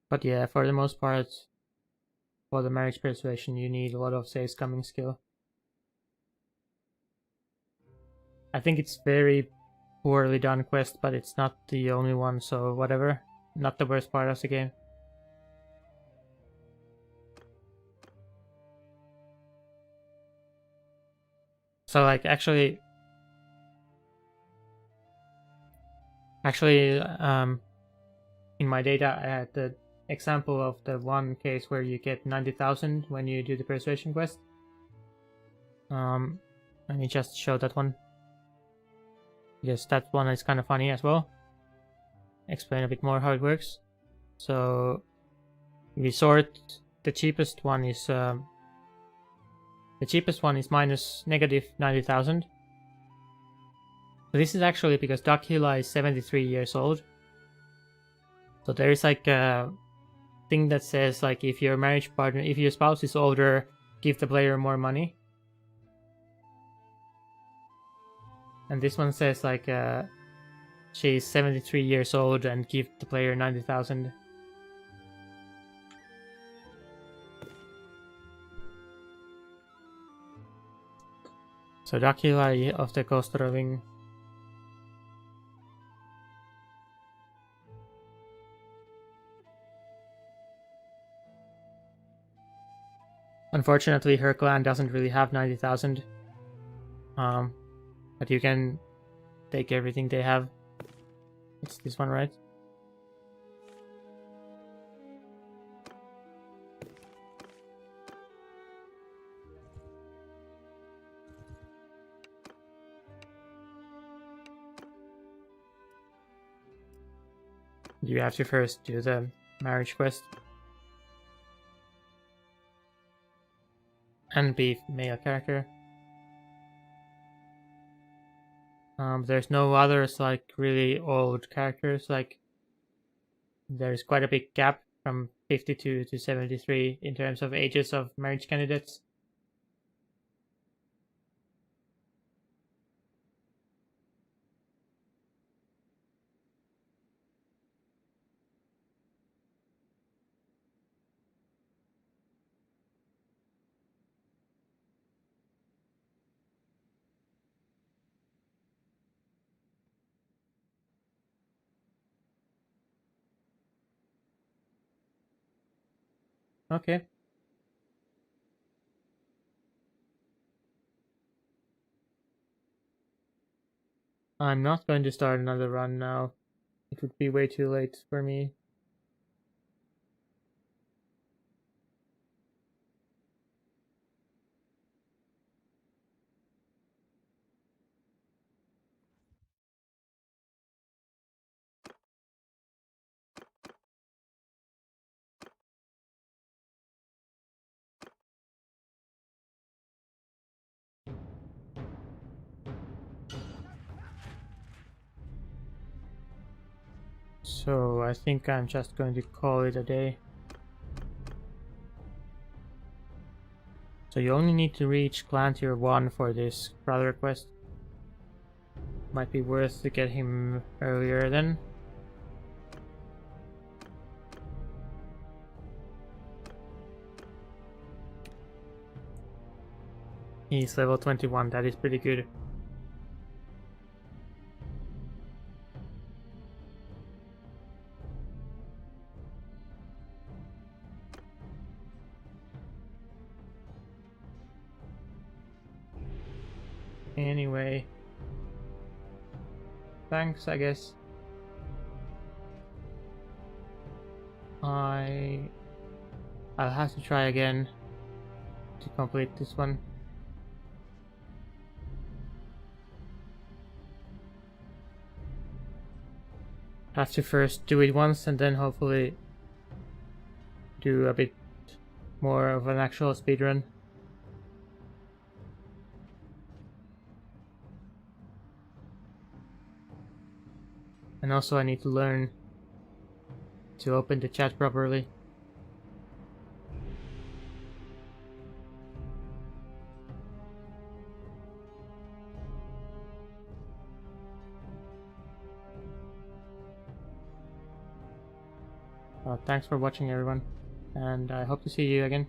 A: But yeah, for the most part, for the marriage persuasion, you need a lot of saves coming skill. I think it's very poorly done quest, but it's not the only one, so whatever. Not the worst part of the game. So like actually in my data I had the example of the one case where you get 90,000 when you do the persuasion quest. Let me just show that one. Yes, that one is kind of funny as well. Explain a bit more how it works. So we sort the cheapest one is minus negative 90,000. So this is actually because Dakhila is 73 years old. So there is like a thing that says like if your marriage partner, if your spouse is older, give the player more money. And this one says like she's 73 years old and give the player 90,000. So Dakhila of the Coastal Wing. Unfortunately, her clan doesn't really have 90,000. But you can take everything they have. It's this one, right? You have to first do the marriage quest. And be male character. There's no others like really old characters. Like there's quite a big gap from 52 to 73 in terms of ages of marriage candidates. Okay. I'm not going to start another run now. It would be way too late for me. So I think I'm just going to call it a day. So you only need to reach clan tier 1 for this brother quest. Might be worth to get him earlier then. He's level 21, that is pretty good. Anyway. Thanks, I guess. I'll have to try again to complete this one. Have to first do it once and then hopefully do a bit more of an actual speedrun. And also I need to learn to open the chat properly. Thanks for watching, everyone, and I hope to see you again.